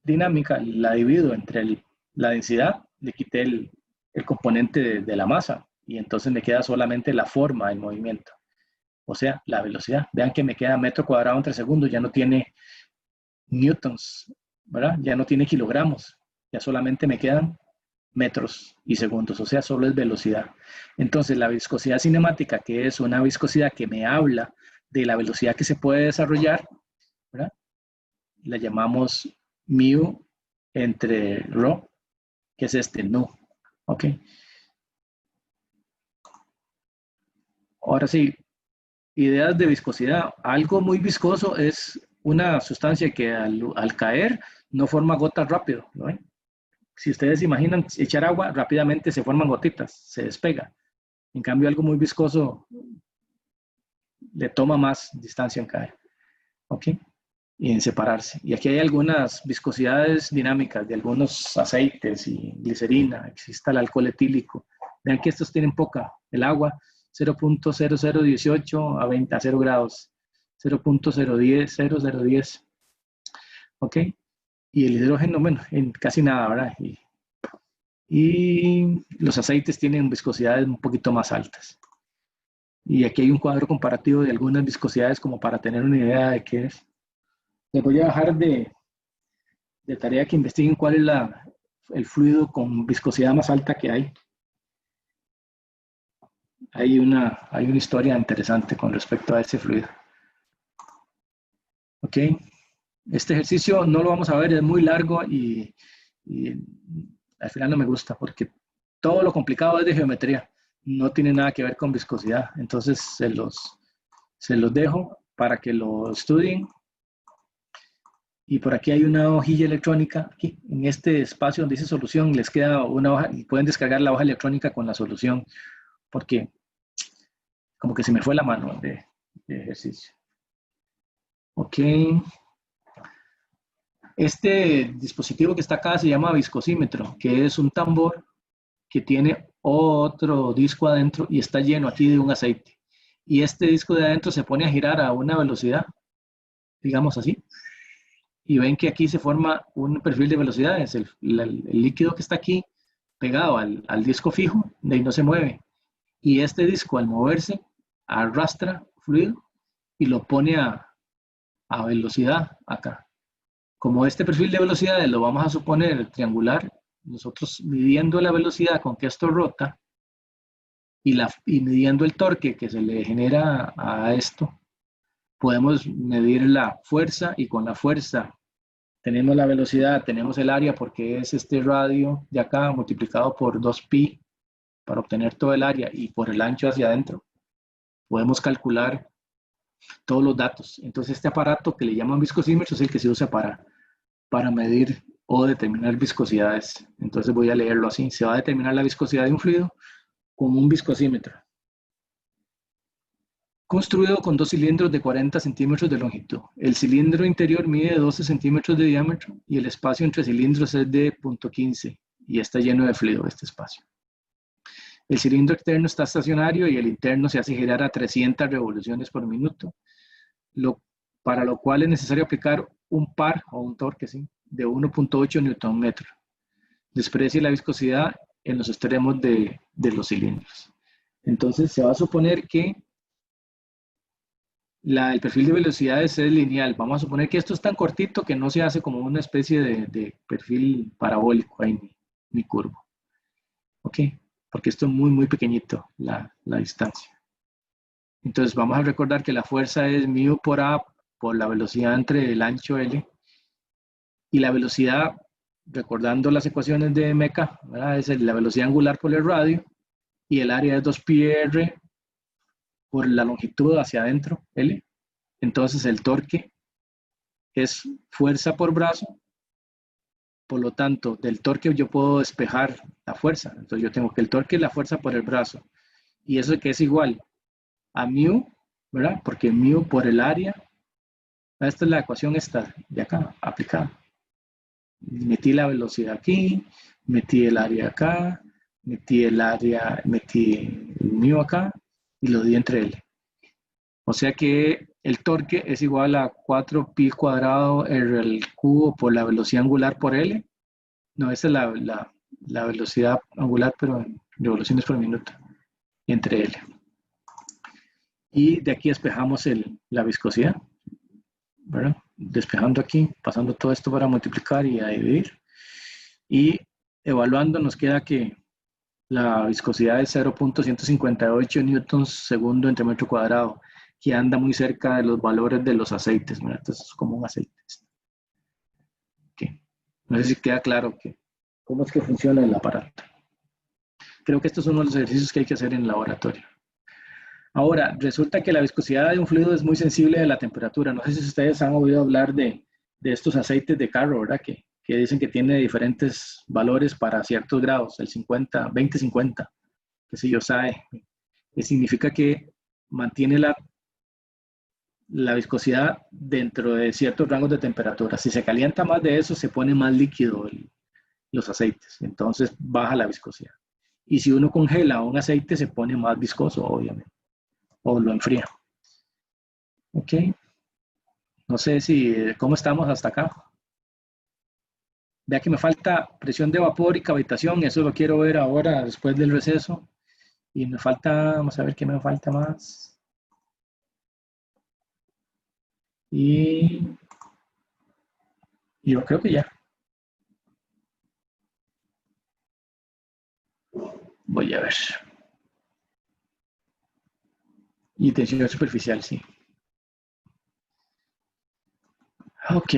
dinámica la divido entre la densidad, le quité el componente de la masa y entonces me queda solamente la forma del movimiento. O sea, la velocidad. Vean que me queda metro cuadrado entre segundos, ya no tiene newtons, ¿verdad? Ya no tiene kilogramos, ya solamente me quedan metros y segundos, o sea, solo es velocidad. Entonces, la viscosidad cinemática, que es una viscosidad que me habla de la velocidad que se puede desarrollar, ¿verdad? La llamamos mu entre rho, que es este nu, ¿ok? Ahora sí, ideas de viscosidad. Algo muy viscoso es una sustancia que al caer no forma gotas rápido, ¿no? Si ustedes imaginan echar agua, rápidamente se forman gotitas, se despega. En cambio, algo muy viscoso le toma más distancia en caer, ¿ok? Y en separarse. Y aquí hay algunas viscosidades dinámicas de algunos aceites y glicerina. Existe el alcohol etílico. Vean que estos tienen poca. El agua, 0.0018 a 0 grados. 0.010. ¿Ok? Y el hidrógeno, bueno, en casi nada, ¿verdad? Y los aceites tienen viscosidades un poquito más altas. Y aquí hay un cuadro comparativo de algunas viscosidades como para tener una idea de qué es. Les voy a dejar de tarea que investiguen cuál es el fluido con viscosidad más alta que hay. Hay una historia interesante con respecto a ese fluido. Ok. Este ejercicio no lo vamos a ver, es muy largo y al final no me gusta porque todo lo complicado es de geometría. No tiene nada que ver con viscosidad. Entonces se los dejo para que lo estudien. Y por aquí hay una hojilla electrónica. Aquí, en este espacio donde dice solución, les queda una hoja y pueden descargar la hoja electrónica con la solución porque como que se me fue la mano de ejercicio. Ok. Este dispositivo que está acá se llama viscosímetro, que es un tambor que tiene otro disco adentro y está lleno aquí de un aceite. Y este disco de adentro se pone a girar a una velocidad, digamos así. Y ven que aquí se forma un perfil de velocidades. El líquido que está aquí pegado al disco fijo, de ahí no se mueve. Y este disco al moverse arrastra fluido y lo pone a velocidad acá. Como este perfil de velocidades lo vamos a suponer triangular, nosotros midiendo la velocidad con que esto rota y midiendo el torque que se le genera a esto, podemos medir la fuerza y con la fuerza tenemos la velocidad, tenemos el área porque es este radio de acá multiplicado por 2pi para obtener todo el área y por el ancho hacia adentro. Podemos calcular todos los datos. Entonces este aparato que le llaman viscosímetro es el que se usa para medir o determinar viscosidades. Entonces voy a leerlo así. Se va a determinar la viscosidad de un fluido con un viscosímetro. Construido con 2 cilindros de 40 centímetros de longitud. El cilindro interior mide 12 centímetros de diámetro y el espacio entre cilindros es de 0.15 y está lleno de fluido este espacio. El cilindro externo está estacionario y el interno se hace girar a 300 revoluciones por minuto, para lo cual es necesario aplicar un par o un torque ¿sí? de 1.8 Nm. Desprecie la viscosidad en los extremos de los cilindros. Entonces se va a suponer que el perfil de velocidades es lineal. Vamos a suponer que esto es tan cortito que no se hace como una especie de perfil parabólico ahí, ni curvo. ¿Ok? Porque esto es muy, muy pequeñito, la distancia. Entonces vamos a recordar que la fuerza es μ por A por la velocidad entre el ancho L. Y la velocidad, recordando las ecuaciones de Meca, ¿verdad? Es la velocidad angular por el radio. Y el área es 2πr por la longitud hacia adentro, L. Entonces el torque es fuerza por brazo. Por lo tanto, del torque yo puedo despejar la fuerza. Entonces yo tengo que el torque es la fuerza por el brazo. Y eso que es igual a μ, ¿verdad? Porque μ por el área. Esta es la ecuación esta de acá, aplicada. metí la velocidad aquí, metí el área acá, metí el mío acá y lo di entre L. O sea que el torque es igual a 4pi cuadrado R al cubo por la velocidad angular por L. No, esa es la velocidad angular, pero en revoluciones por minuto, entre L. Y de aquí despejamos la viscosidad, ¿verdad? Despejando aquí, pasando todo esto para multiplicar y a dividir. Y evaluando nos queda que la viscosidad es 0.158 newtons segundo entre metro cuadrado, que anda muy cerca de los valores de los aceites, ¿verdad? Entonces es como un aceite. Okay. No sé si queda claro cómo es que funciona el aparato. Creo que estos son uno de los ejercicios que hay que hacer en el laboratorio. Ahora, resulta que la viscosidad de un fluido es muy sensible a la temperatura. No sé si ustedes han oído hablar de estos aceites de carro, ¿verdad? Que dicen que tiene diferentes valores para ciertos grados, el 50, 20, 50, qué sé yo, SAE. Que significa que mantiene la viscosidad dentro de ciertos rangos de temperatura. Si se calienta más de eso, se pone más líquido los aceites. Entonces baja la viscosidad. Y si uno congela un aceite, se pone más viscoso, obviamente. O lo enfría. Ok. No sé cómo estamos hasta acá. Vea que me falta presión de vapor y cavitación. Eso lo quiero ver ahora, después del receso. Y me falta, vamos a ver qué me falta más. Y yo creo que ya. Voy a ver. Y tensión superficial, sí. Ok.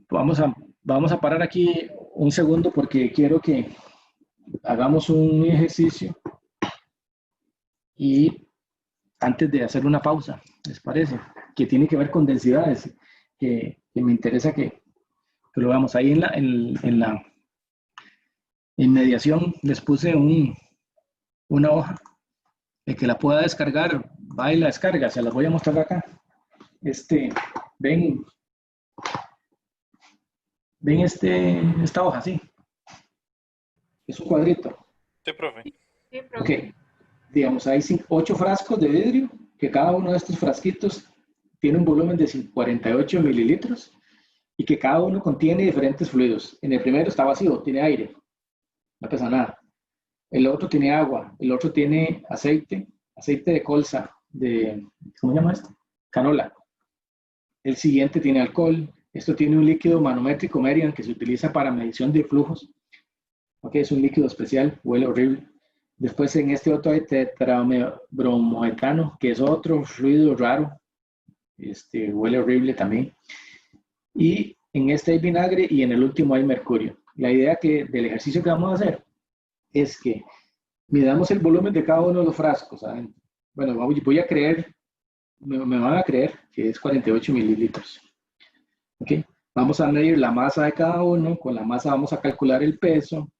Vamos a parar aquí un segundo porque quiero que hagamos un ejercicio. Y antes de hacer una pausa, ¿les parece? Que tiene que ver con densidades, que me interesa que lo veamos. Ahí en mediación les puse una hoja. El que la pueda descargar, va y la descarga. Se las voy a mostrar acá. Ven esta hoja, ¿sí? Es un cuadrito. Sí, profe. Sí, profe. Ok. Digamos, hay 8 frascos de vidrio, que cada uno de estos frasquitos tiene un volumen de 48 mililitros y que cada uno contiene diferentes fluidos. En el primero está vacío, tiene aire, no pesa nada. El otro tiene agua, el otro tiene aceite de colza, ¿cómo se llama esto? Canola. El siguiente tiene alcohol. Esto tiene un líquido manométrico Merian que se utiliza para medición de flujos. Ok, es un líquido especial, huele horrible. Después en este otro hay tetrabromoetano, que es otro fluido raro. Huele horrible también. Y en este hay vinagre y en el último hay mercurio. La idea del ejercicio que vamos a hacer es que midamos el volumen de cada uno de los frascos. ¿Saben? Bueno, voy a creer, me van a creer que es 48 mililitros. ¿Ok? Vamos a medir la masa de cada uno. Con la masa vamos a calcular el peso.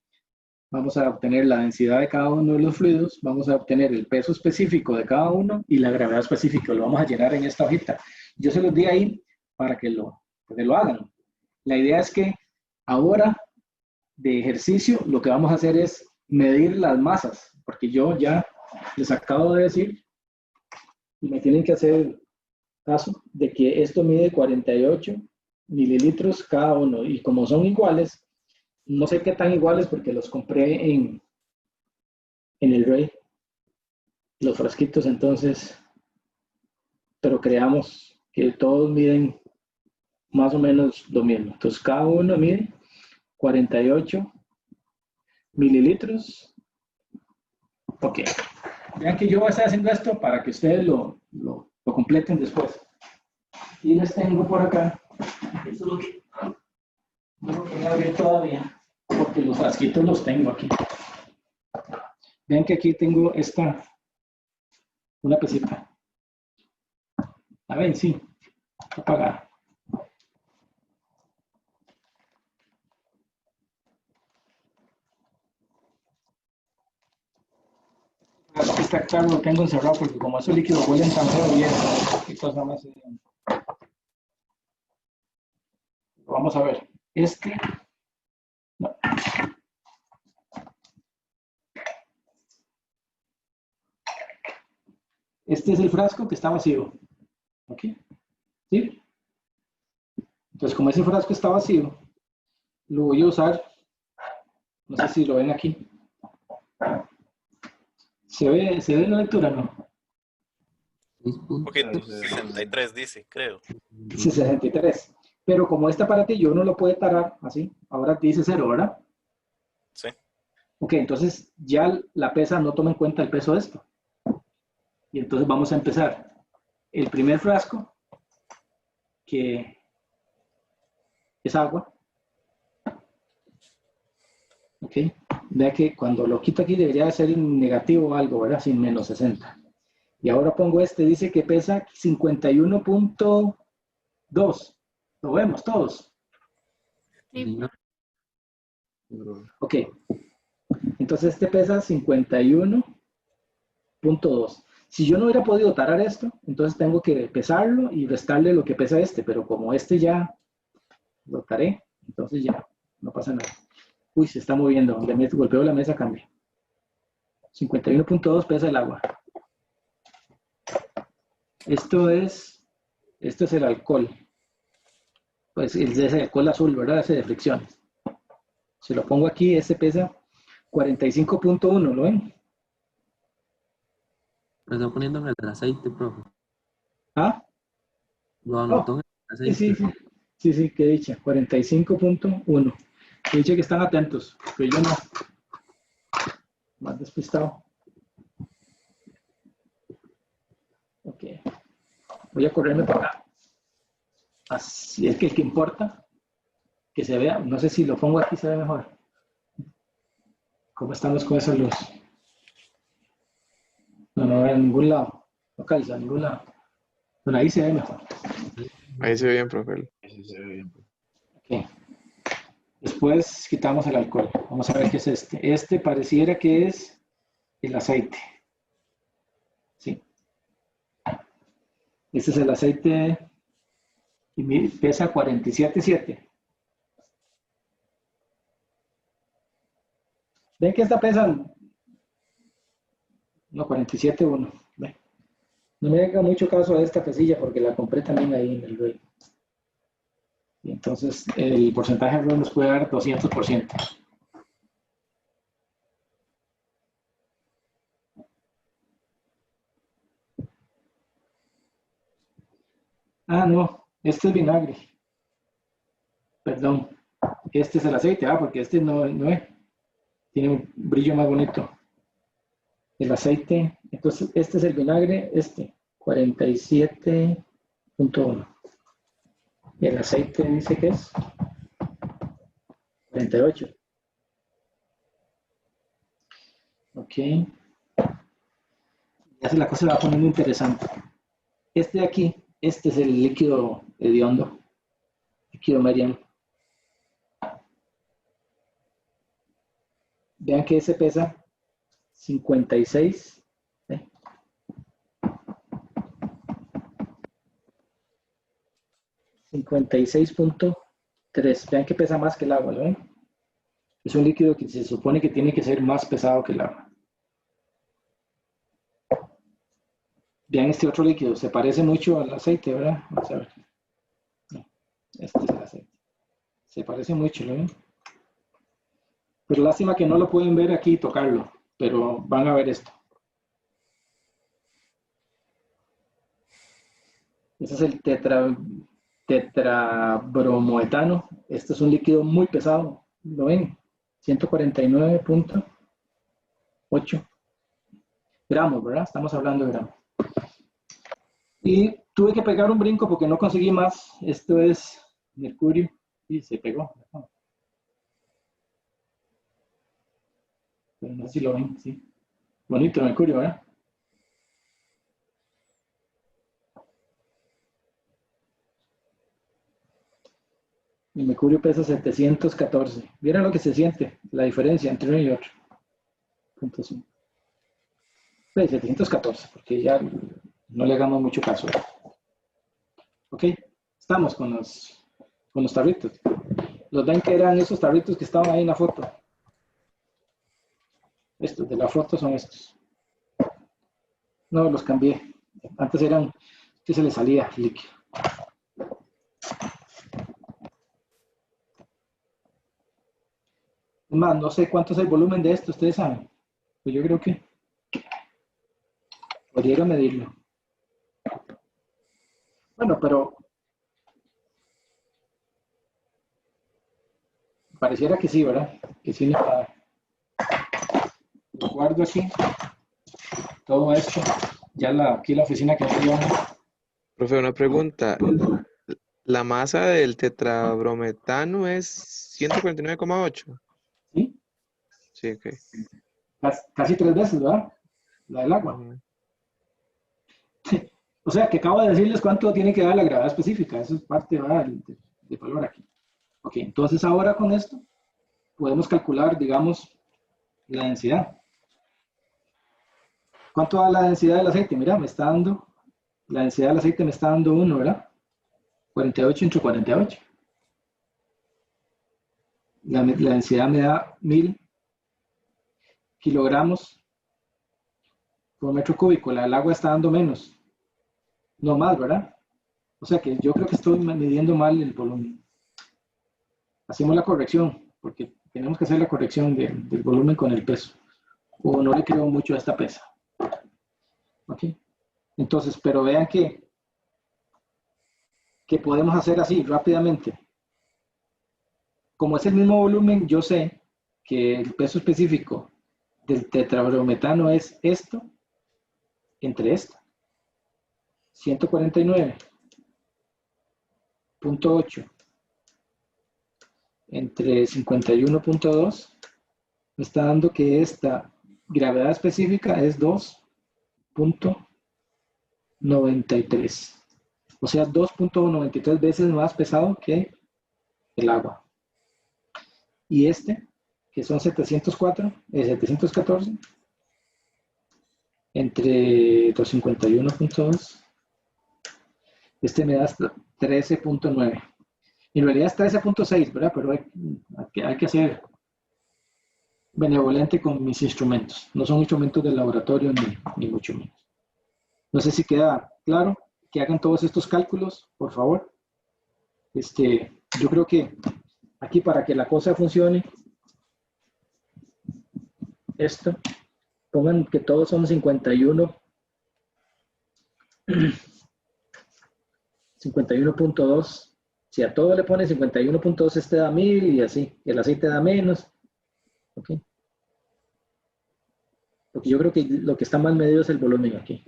Vamos a obtener la densidad de cada uno de los fluidos, vamos a obtener el peso específico de cada uno y la gravedad específica. Lo vamos a llenar en esta hojita. Yo se los di ahí para que lo hagan. La idea es que ahora de ejercicio lo que vamos a hacer es medir las masas, porque yo ya les acabo de decir y me tienen que hacer caso de que esto mide 48 mililitros cada uno y como son iguales, no sé qué tan iguales porque los compré en el Rey, los frasquitos, entonces, pero creamos que todos miden más o menos lo mismo. Entonces, cada uno mide 48 mililitros. Ok. Vean que yo voy a estar haciendo esto para que ustedes lo completen después. Y les tengo por acá. Eso es lo que no lo voy a abrir todavía, porque los frasquitos los tengo aquí. Vean que aquí tengo una pesita. ¿La ven? Sí. Apagada. Este acá lo tengo encerrado porque como esos líquidos huelen tan feo y eso, qué cosa más. Vamos a ver. Este es el frasco que está vacío. ¿Ok? ¿Sí? Entonces, como ese frasco está vacío, lo voy a usar, no sé si lo ven aquí. ¿Se ve la lectura, no? Un poquito, 63 dice, creo. 63. Pero como este aparatillo uno lo puede tarar así, ahora dice 0, ¿verdad? Sí. Ok, entonces ya la pesa no toma en cuenta el peso de esto. Y entonces vamos a empezar. El primer frasco, que es agua. Ok, vea que cuando lo quito aquí debería ser negativo o algo, ¿verdad? Sin menos 60. Y ahora pongo este, dice que pesa 51.2. Lo vemos todos. Sí. Ok, entonces este pesa 51.2. Si yo no hubiera podido tarar esto, entonces tengo que pesarlo y restarle lo que pesa este, pero como este ya lo taré, entonces ya no pasa nada. Uy, se está moviendo, golpeo la mesa, cambia. 51.2 pesa el agua. Esto es el alcohol. Pues ese alcohol azul, ¿verdad? Ese de fricción. Si lo pongo aquí, este pesa 45.1, ¿lo ven? Lo está poniendo en el aceite, profe. ¿Ah? Lo anotó en el aceite. Sí, qué dicha. 45.1. Qué dicha que están atentos, pero yo no. Más despistado. Ok. Voy a correrme para acá. Así es que el que importa, que se vea. No sé si lo pongo aquí, se ve mejor. ¿Cómo estamos con esa luz? No veo en ningún lado. No calza en ningún lado. Pero ahí se ve mejor. Ahí se ve bien, profe. Ok. Después quitamos el alcohol. Vamos a ver qué es este. Este pareciera que es el aceite. Sí. Este es el aceite y pesa 47.7. ¿Ven que esta pesa? No, 47.1. No me haga mucho caso a esta casilla porque la compré también ahí en el REI. Y entonces el porcentaje de error nos puede dar 200%. Ah, no, este es vinagre. Perdón, este es el aceite, porque este no es. Tiene un brillo más bonito. El aceite, entonces este es el vinagre, 47.1. Y el aceite dice que es 48. Ok. Ya se la cosa se va poniendo interesante. Este de aquí, este es el líquido hediondo, líquido Merian. Vean que ese pesa 56. 56.3. Vean que pesa más que el agua, ¿lo ven? Es un líquido que se supone que tiene que ser más pesado que el agua. Vean este otro líquido, se parece mucho al aceite, ¿verdad? Vamos a ver. No, este es el aceite. Se parece mucho, ¿lo ven? Pero lástima que no lo pueden ver aquí y tocarlo, pero van a ver esto. Ese es el tetrabromoetano. Este es un líquido muy pesado, ¿lo ven? 149.8 gramos, ¿verdad? Estamos hablando de gramos. Y tuve que pegar un brinco porque no conseguí más. Esto es mercurio. Y se pegó. Pero no sé si lo ven, sí. Bonito el mercurio, ¿verdad? El mercurio pesa 714. ¿Vieron lo que se siente? La diferencia entre uno y otro. 0.5. 714, porque ya no le hagamos mucho caso. Ok, estamos con los tarritos. Los ven que eran esos tarritos que estaban ahí en la foto. Estos de la foto son estos. No, los cambié. Antes eran que se le salía líquido. Es más, no sé cuánto es el volumen de esto, ustedes saben. Pues yo creo que podría ir a medirlo. Bueno, pero pareciera que sí, ¿verdad? Que sí le va a dar. Lo guardo aquí. Todo esto. Ya aquí la oficina que me dio. Profe, una pregunta. ¿La masa del tetrabrometano es 149,8? ¿Sí? Sí, ok. Casi 3 veces, ¿verdad? La del agua. Ujú. O sea, que acabo de decirles cuánto tiene que dar la gravedad específica. Eso es parte, ¿verdad? de valor aquí. Ok, entonces ahora con esto podemos calcular, digamos, la densidad. ¿Cuánto da la densidad del aceite? Mira, me está dando, la densidad del aceite me está dando 1, ¿verdad? 48 entre 48. La densidad me da 1000 kilogramos por metro cúbico. La del agua está dando menos. No más, ¿verdad? O sea que yo creo que estoy midiendo mal el volumen. Hacemos la corrección, porque tenemos que hacer la corrección del volumen con el peso. O no le creo mucho a esta pesa. ¿Ok? Entonces, pero vean que podemos hacer así rápidamente. Como es el mismo volumen, yo sé que el peso específico del tetrabrometano es esto entre esto. 149.8 entre 51.2 me está dando que esta gravedad específica es 2.93. O sea, 2.93 veces más pesado que el agua. Y este, que son 714, entre 251.2, este me da 13.9. En realidad es 13.6, ¿verdad? Pero hay que ser benevolente con mis instrumentos. No son instrumentos del laboratorio ni mucho menos. No sé si queda claro. Que hagan todos estos cálculos, por favor. Yo creo que aquí para que la cosa funcione, esto, pongan que todos son 51.2. Si a todo le ponen 51.2, este da 1000 y así. El aceite da menos. ¿Ok? Porque yo creo que lo que está mal medido es el volumen aquí.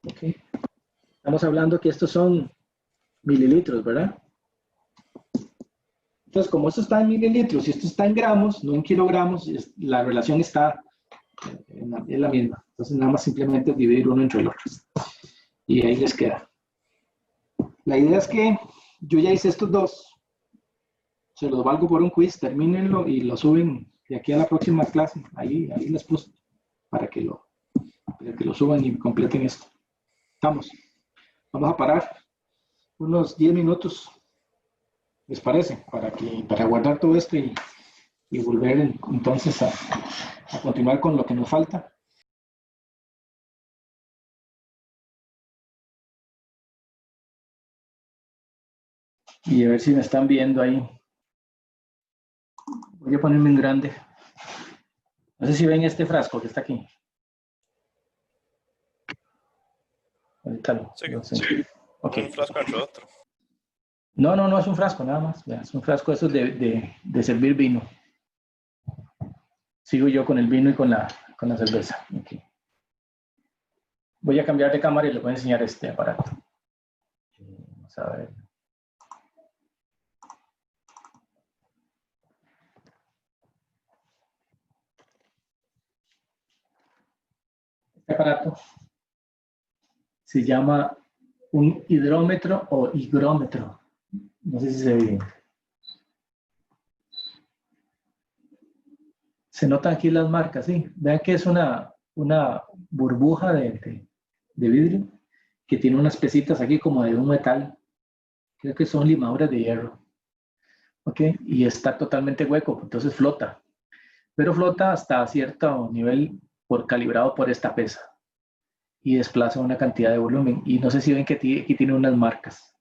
Ok. Estamos hablando que estos son mililitros, ¿verdad? Entonces, como esto está en mililitros y esto está en gramos, no en kilogramos, la relación está es la misma. Entonces, nada más simplemente dividir uno entre el otro. Y ahí les queda. La idea es que yo ya hice estos dos. Se los valgo por un quiz, termínenlo y lo suben de aquí a la próxima clase. Ahí les puse para que lo suban y completen esto. Estamos. Vamos a parar unos 10 minutos, ¿les parece? Para guardar todo esto y volver entonces a continuar con lo que nos falta. Y a ver si me están viendo ahí. Voy a ponerme en grande. No sé si ven este frasco que está aquí. Ahorita Sí, no sé. sí. Okay. Un frasco entre otro. No es un frasco nada más. Es un frasco eso de servir vino. Sigo yo con el vino y con la cerveza. Okay. Voy a cambiar de cámara y les voy a enseñar este aparato. Vamos a ver. Este aparato se llama un hidrómetro o higrómetro. No sé si se ve bien. Se notan aquí las marcas, ¿sí? Vean que es una burbuja de vidrio que tiene unas pesitas aquí como de un metal. Creo que son limaduras de hierro. ¿ok? Y está totalmente hueco, entonces flota. Pero flota hasta cierto nivel calibrado por esta pesa y desplaza una cantidad de volumen. Y no sé si ven que aquí tiene unas marcas.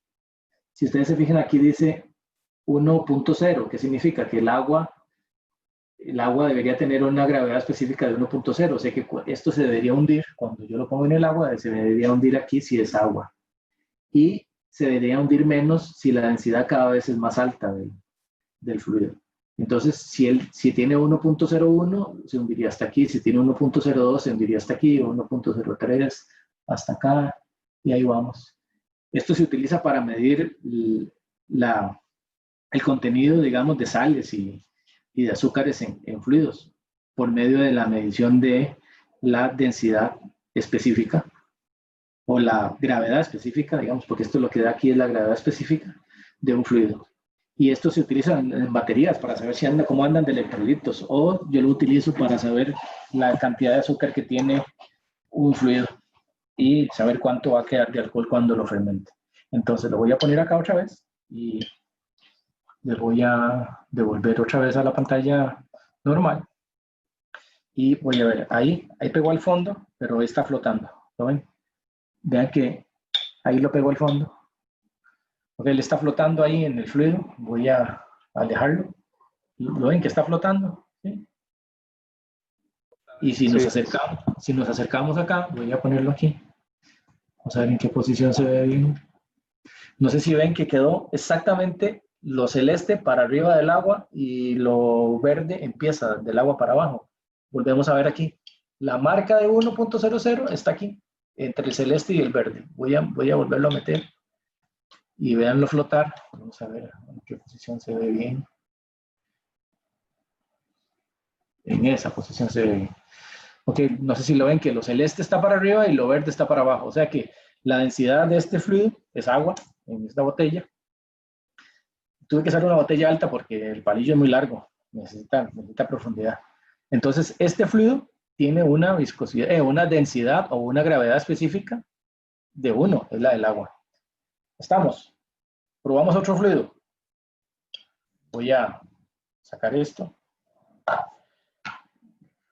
Si ustedes se fijan, aquí dice 1.0, que significa que el agua debería tener una gravedad específica de 1.0, o sea que esto se debería hundir, cuando yo lo pongo en el agua, se debería hundir aquí si es agua. Y se debería hundir menos si la densidad cada vez es más alta del fluido. Entonces, si tiene 1.01, se hundiría hasta aquí. Si tiene 1.02, se hundiría hasta aquí. 1.03, hasta acá. Y ahí vamos. Esto se utiliza para medir el contenido, digamos, de sales y de azúcares en fluidos por medio de la medición de la densidad específica o la gravedad específica, digamos, porque esto lo que da aquí es la gravedad específica de un fluido. Y esto se utiliza en baterías para saber cómo andan de electrolitos, o yo lo utilizo para saber la cantidad de azúcar que tiene un fluido y saber cuánto va a quedar de alcohol cuando lo fermente. Entonces lo voy a poner acá otra vez y le voy a devolver otra vez a la pantalla normal. Y voy a ver, ahí pegó al fondo, pero está flotando. ¿Lo ven? Vean que ahí lo pegó al fondo. Ok, le está flotando ahí en el fluido. Voy a alejarlo. ¿Lo ven que está flotando? ¿Sí? Y si nos acercamos acá, voy a ponerlo aquí. Vamos a ver en qué posición se ve bien. No sé si ven que quedó exactamente lo celeste para arriba del agua y lo verde empieza del agua para abajo. Volvemos a ver aquí. La marca de 1.00 está aquí, entre el celeste y el verde. Voy a volverlo a meter y véanlo flotar. Vamos a ver en qué posición se ve bien. En esa posición se ve bien. Ok, no sé si lo ven que lo celeste está para arriba y lo verde está para abajo. O sea que la densidad de este fluido es agua en esta botella. Tuve que usar una botella alta porque el palillo es muy largo, necesita profundidad. Entonces, este fluido tiene una viscosidad, una densidad o una gravedad específica de 1, es la del agua. ¿Estamos? Probamos otro fluido. Voy a sacar esto.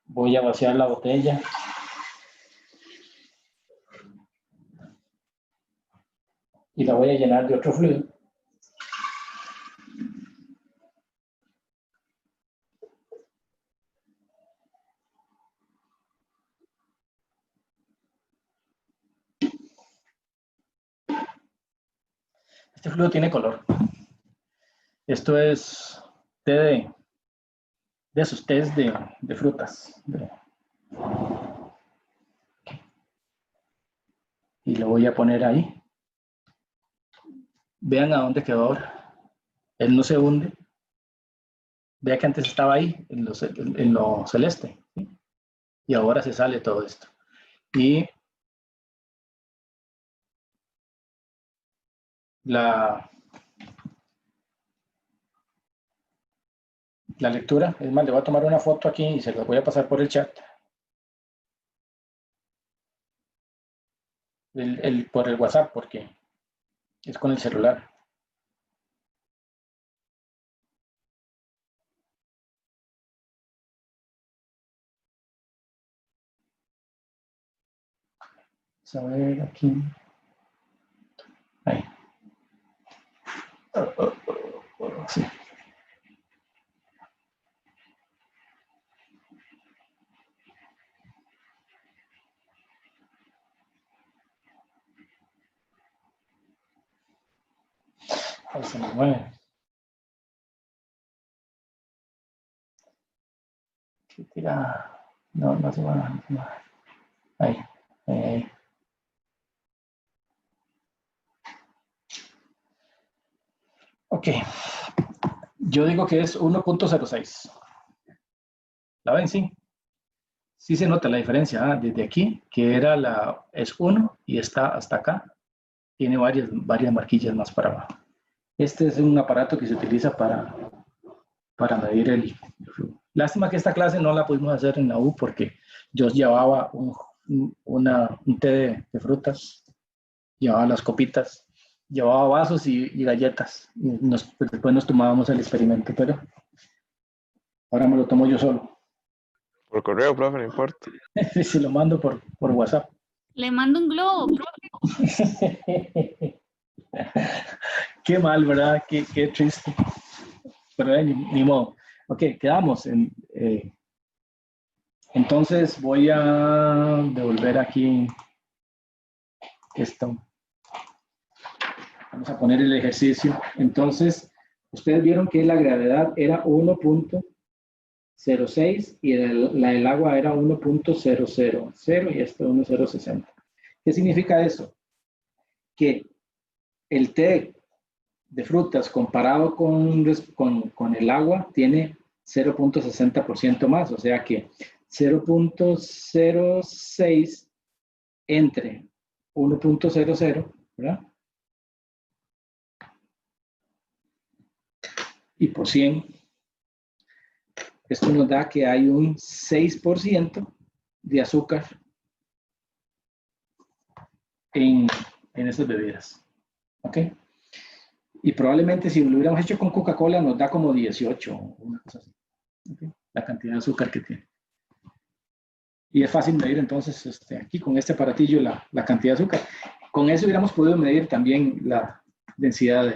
Voy a vaciar la botella. Y la voy a llenar de otro fluido. Este fluido tiene color. Esto es té de esos tés de frutas. Y lo voy a poner ahí. Vean a dónde quedó ahora. Él no se hunde. Vea que antes estaba ahí, en lo celeste. ¿Sí? Y ahora se sale todo esto. Y la lectura, es más, le voy a tomar una foto aquí y se la voy a pasar por el chat. Por el WhatsApp, porque es con el celular. Vamos a ver aquí. Ahí. Sí. Ahí se me mueve. ¿Qué tira? No, no se va. No. Ahí. Ahí. Ok. Yo digo que es 1.06. ¿La ven? Sí. Sí se nota la diferencia. Desde aquí, que es 1 y está hasta acá. Tiene varias marquillas más para abajo. Este es un aparato que se utiliza para medir el flujo. Lástima que esta clase no la pudimos hacer en la U porque yo llevaba un té de frutas, llevaba las copitas llevaba vasos y galletas. Y pues, después nos tomábamos el experimento, pero ahora me lo tomo yo solo. Por correo, profe, no importa. Si lo mando por WhatsApp. Le mando un globo, profe. Qué mal, ¿verdad? Qué triste. Pero ni modo. Ok, quedamos. Entonces voy a devolver aquí esto. Vamos a poner el ejercicio. Entonces, ustedes vieron que la gravedad era 1.06 y la del agua era 1.000 y esto 1.060. ¿Qué significa eso? Que el té de frutas comparado con el agua tiene 0.60% más, o sea que 0.06 entre 1.00, ¿verdad? Y por 100, esto nos da que hay un 6% de azúcar en estas bebidas, ¿ok? Y probablemente si lo hubiéramos hecho con Coca-Cola nos da como 18, una cosa así, ¿okay? La cantidad de azúcar que tiene. Y es fácil medir entonces aquí con este aparatillo la cantidad de azúcar. Con eso hubiéramos podido medir también la densidad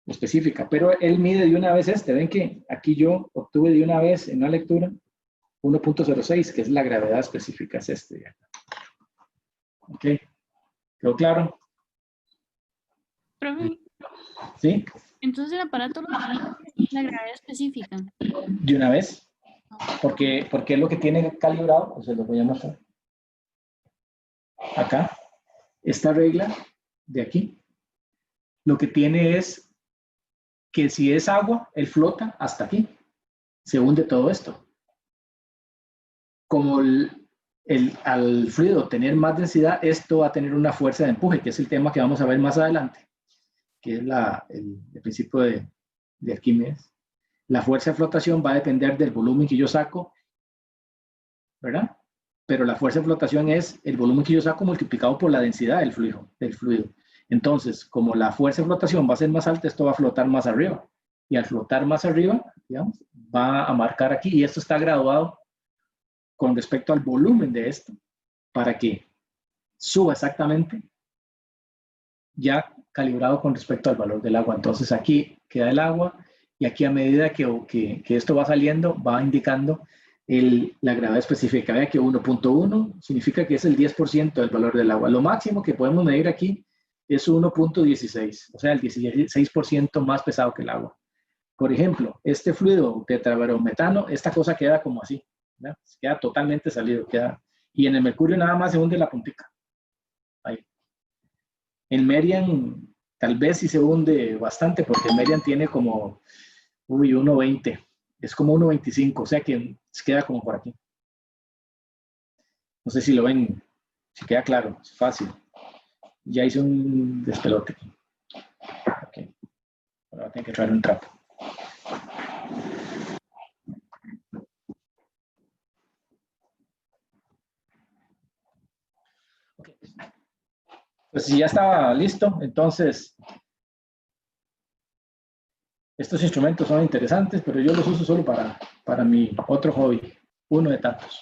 específica, pero él mide de una vez ven que aquí yo obtuve de una vez en la lectura 1.06, que es la gravedad específica, es este. ¿Ok? ¿Quedó claro? Profe, ¿Sí? entonces el aparato lo tiene la gravedad específica. De una vez, porque es lo que tiene calibrado, pues se lo voy a mostrar. Acá, esta regla de aquí, lo que tiene es que si es agua, él flota hasta aquí, se hunde todo esto. Como al fluido tener más densidad, esto va a tener una fuerza de empuje, que es el tema que vamos a ver más adelante, que es el principio de Arquímedes. La fuerza de flotación va a depender del volumen que yo saco, ¿verdad? Pero la fuerza de flotación es el volumen que yo saco multiplicado por la densidad del fluido. Entonces, como la fuerza de flotación va a ser más alta, esto va a flotar más arriba. Y al flotar más arriba, digamos, va a marcar aquí, y esto está graduado con respecto al volumen de esto, para que suba exactamente, ya calibrado con respecto al valor del agua. Entonces aquí queda el agua, y aquí a medida que esto va saliendo, va indicando la gravedad específica. Vea que 1.1 significa que es el 10% del valor del agua. Lo máximo que podemos medir aquí es 1.16, o sea, el 16% más pesado que el agua. Por ejemplo, este fluido tetrabrometano, esta cosa queda como así, ¿verdad? Queda totalmente salido, y en el mercurio nada más se hunde la puntica. Ahí. En Merian tal vez sí se hunde bastante, porque el Merian tiene como 1.20, es como 1.25, o sea que se queda como por aquí. No sé si lo ven, si queda claro, es fácil. Ya hice un despelote aquí. Ok, ahora tengo que traer un trapo. Okay. Pues si ya estaba listo, entonces estos instrumentos son interesantes, pero yo los uso solo para mi otro hobby, uno de tantos.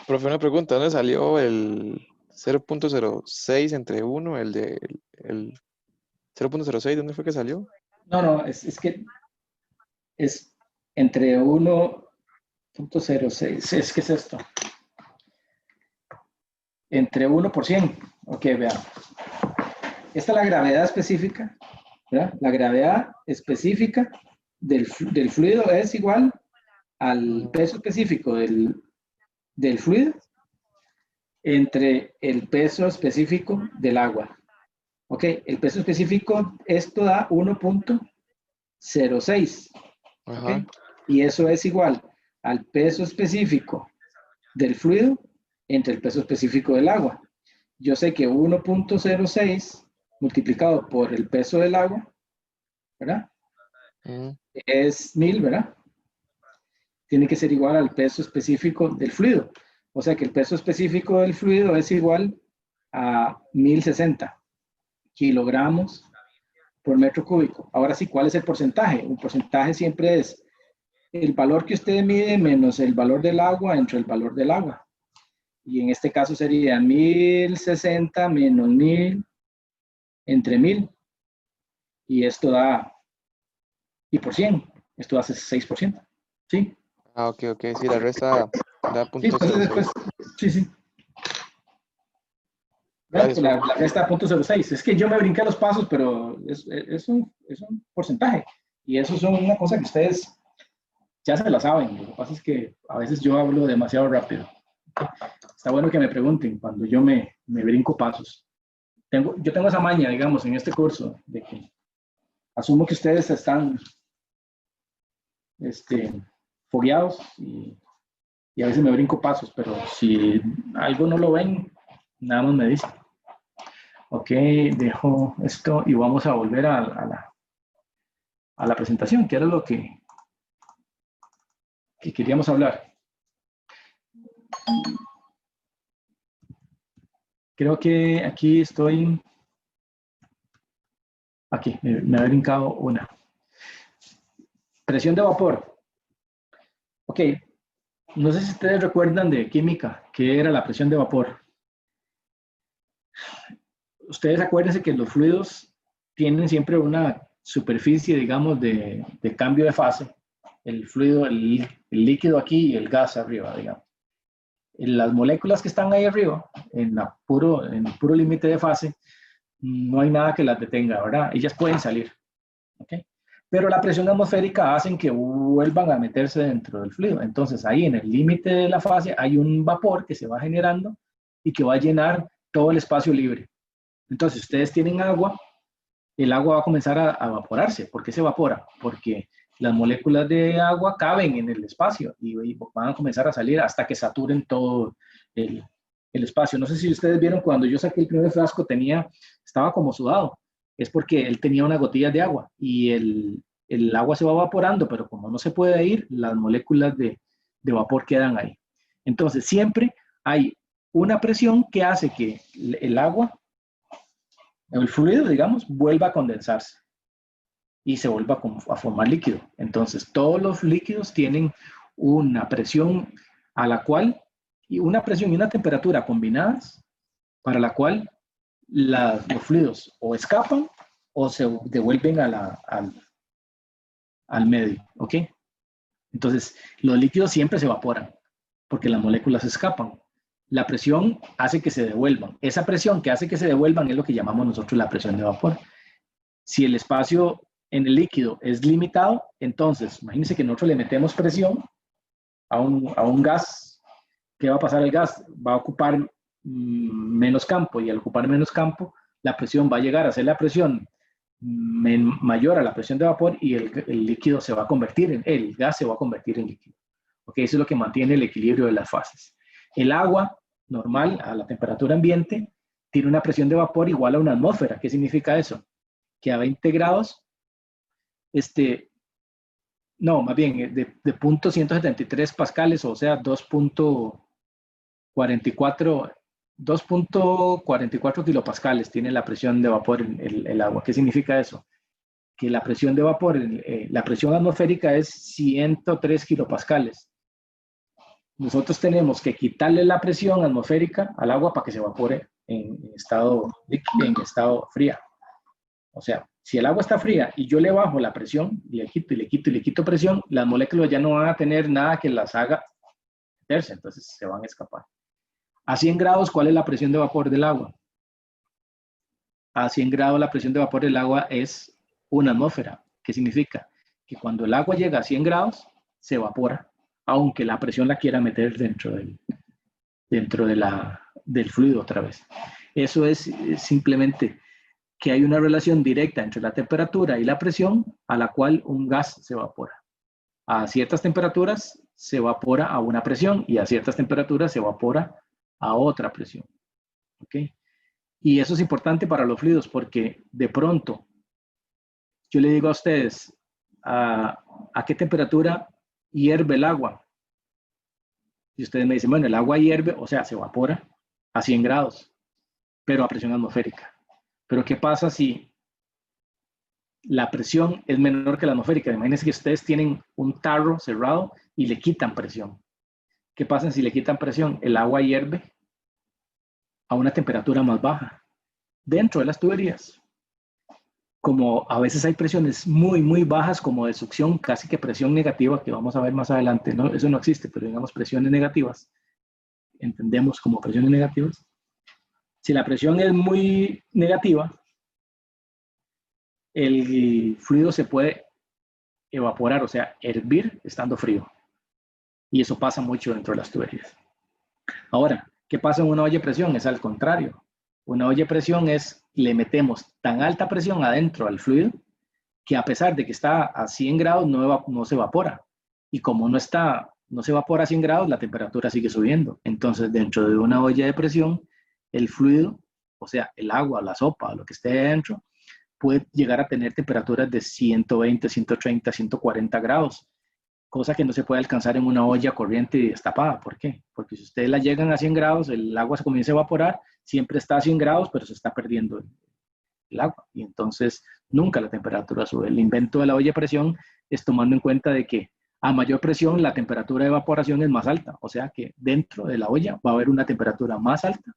Profe, una pregunta, ¿dónde salió el 0.06 entre 1, el 0.06, ¿dónde fue que salió? No, es que es entre 1.06, es que es esto. Entre 1%. Ok, vean. Esta es la gravedad específica, ¿verdad? La gravedad específica del fluido es igual al peso específico del fluido entre el peso específico del agua. Ok, el peso específico, esto da 1.06. ¿Okay? Y eso es igual al peso específico del fluido entre el peso específico del agua. Yo sé que 1.06 multiplicado por el peso del agua, ¿verdad? Es 1000, ¿verdad? Tiene que ser igual al peso específico del fluido. O sea que el peso específico del fluido es igual a 1060 kilogramos por metro cúbico. Ahora sí, ¿cuál es el porcentaje? Un porcentaje siempre es el valor que usted mide menos el valor del agua entre el valor del agua. Y en este caso sería 1060 menos 1000 entre 1000. Y esto da, y por 100, esto hace 6%. ¿Sí? Ah, ok, sí, la resta da Sí, entonces 0.06. después, sí. Gracias, La profe. resta 0.06. Es que yo me brinqué los pasos, pero es un porcentaje. Y eso son una cosa que ustedes ya se la saben. Lo que pasa es que a veces yo hablo demasiado rápido. Está bueno que me pregunten cuando yo me brinco pasos. Yo tengo esa maña, digamos, en este curso, de que asumo que ustedes están fogueados y a veces me brinco pasos, pero si algo no lo ven, nada más me dicen. Ok, dejo esto y vamos a volver a la presentación, que era lo que queríamos hablar. Creo que aquí estoy. Aquí, me había brincado una. Presión de vapor. Ok, no sé si ustedes recuerdan de química, qué era la presión de vapor. Ustedes acuérdense que los fluidos tienen siempre una superficie, digamos, de cambio de fase. El fluido, el líquido aquí y el gas arriba, digamos. Las moléculas que están ahí arriba, en el puro límite de fase, no hay nada que las detenga, ¿verdad? Ellas pueden salir, ¿ok? Pero la presión atmosférica hace que vuelvan a meterse dentro del fluido. Entonces, ahí en el límite de la fase hay un vapor que se va generando y que va a llenar todo el espacio libre. Entonces, ustedes tienen agua, el agua va a comenzar a evaporarse. ¿Por qué se evapora? Porque las moléculas de agua caben en el espacio y van a comenzar a salir hasta que saturen todo el espacio. No sé si ustedes vieron cuando yo saqué el primer frasco, estaba como sudado. Es porque él tenía unas gotillas de agua y el agua se va evaporando, pero como no se puede ir, las moléculas de vapor quedan ahí. Entonces, siempre hay una presión que hace que el agua, el fluido, digamos, vuelva a condensarse y se vuelva a formar líquido. Entonces, todos los líquidos tienen una presión a la cual, y una presión y una temperatura combinadas, para la cual los fluidos o escapan o se devuelven al medio, ¿ok? Entonces, los líquidos siempre se evaporan porque las moléculas escapan. La presión hace que se devuelvan. Esa presión que hace que se devuelvan es lo que llamamos nosotros la presión de vapor. Si el espacio en el líquido es limitado, entonces, imagínense que nosotros le metemos presión a un gas. ¿Qué va a pasar el gas? Va a ocupar menos campo y al ocupar menos campo, la presión va a llegar a ser la presión mayor a la presión de vapor y el líquido se va a convertir el gas se va a convertir en líquido. Okay, eso es lo que mantiene el equilibrio de las fases. El agua normal a la temperatura ambiente tiene una presión de vapor igual a una atmósfera. ¿Qué significa eso? Que a 20 grados, no, más bien de 0.173 pascales, o sea, 2.44 kilopascales tiene la presión de vapor en el agua. ¿Qué significa eso? Que la presión de vapor, la presión atmosférica es 103 kilopascales. Nosotros tenemos que quitarle la presión atmosférica al agua para que se evapore en estado líquido, en estado fría. O sea, si el agua está fría y yo le bajo la presión, le quito presión, las moléculas ya no van a tener nada que las haga meterse, entonces se van a escapar. A 100 grados, ¿cuál es la presión de vapor del agua? A 100 grados la presión de vapor del agua es una atmósfera. ¿Qué significa? Que cuando el agua llega a 100 grados, se evapora, aunque la presión la quiera meter dentro del fluido otra vez. Eso es simplemente que hay una relación directa entre la temperatura y la presión a la cual un gas se evapora. A ciertas temperaturas se evapora a una presión y a ciertas temperaturas se evapora a otra presión. ¿Ok? Y eso es importante para los fluidos porque de pronto yo le digo a ustedes a qué temperatura hierve el agua. Y ustedes me dicen, bueno, el agua hierve, o sea, se evapora a 100 grados. pero a presión atmosférica. Pero ¿qué pasa si la presión es menor que la atmosférica? Imagínense que ustedes tienen un tarro cerrado y le quitan presión. ¿Qué pasa si le quitan presión? El agua hierve a una temperatura más baja dentro de las tuberías. Como a veces hay presiones muy, muy bajas, como de succión, casi que presión negativa, que vamos a ver más adelante, ¿no? Eso no existe, pero digamos presiones negativas, entendemos como presiones negativas. Si la presión es muy negativa, el fluido se puede evaporar, o sea, hervir estando frío. Y eso pasa mucho dentro de las tuberías. Ahora, ¿qué pasa en una olla de presión? Es al contrario. Una olla de presión es, le metemos tan alta presión adentro al fluido que a pesar de que está a 100 grados no se evapora. Y como no se evapora a 100 grados, la temperatura sigue subiendo. Entonces, dentro de una olla de presión, el fluido, o sea, el agua, la sopa, lo que esté dentro, puede llegar a tener temperaturas de 120, 130, 140 grados. Cosa que no se puede alcanzar en una olla corriente y destapada. ¿Por qué? Porque si ustedes la llegan a 100 grados, el agua se comienza a evaporar, siempre está a 100 grados, pero se está perdiendo el agua. Y entonces nunca la temperatura sube. El invento de la olla de presión es tomando en cuenta de que a mayor presión la temperatura de evaporación es más alta. O sea que dentro de la olla va a haber una temperatura más alta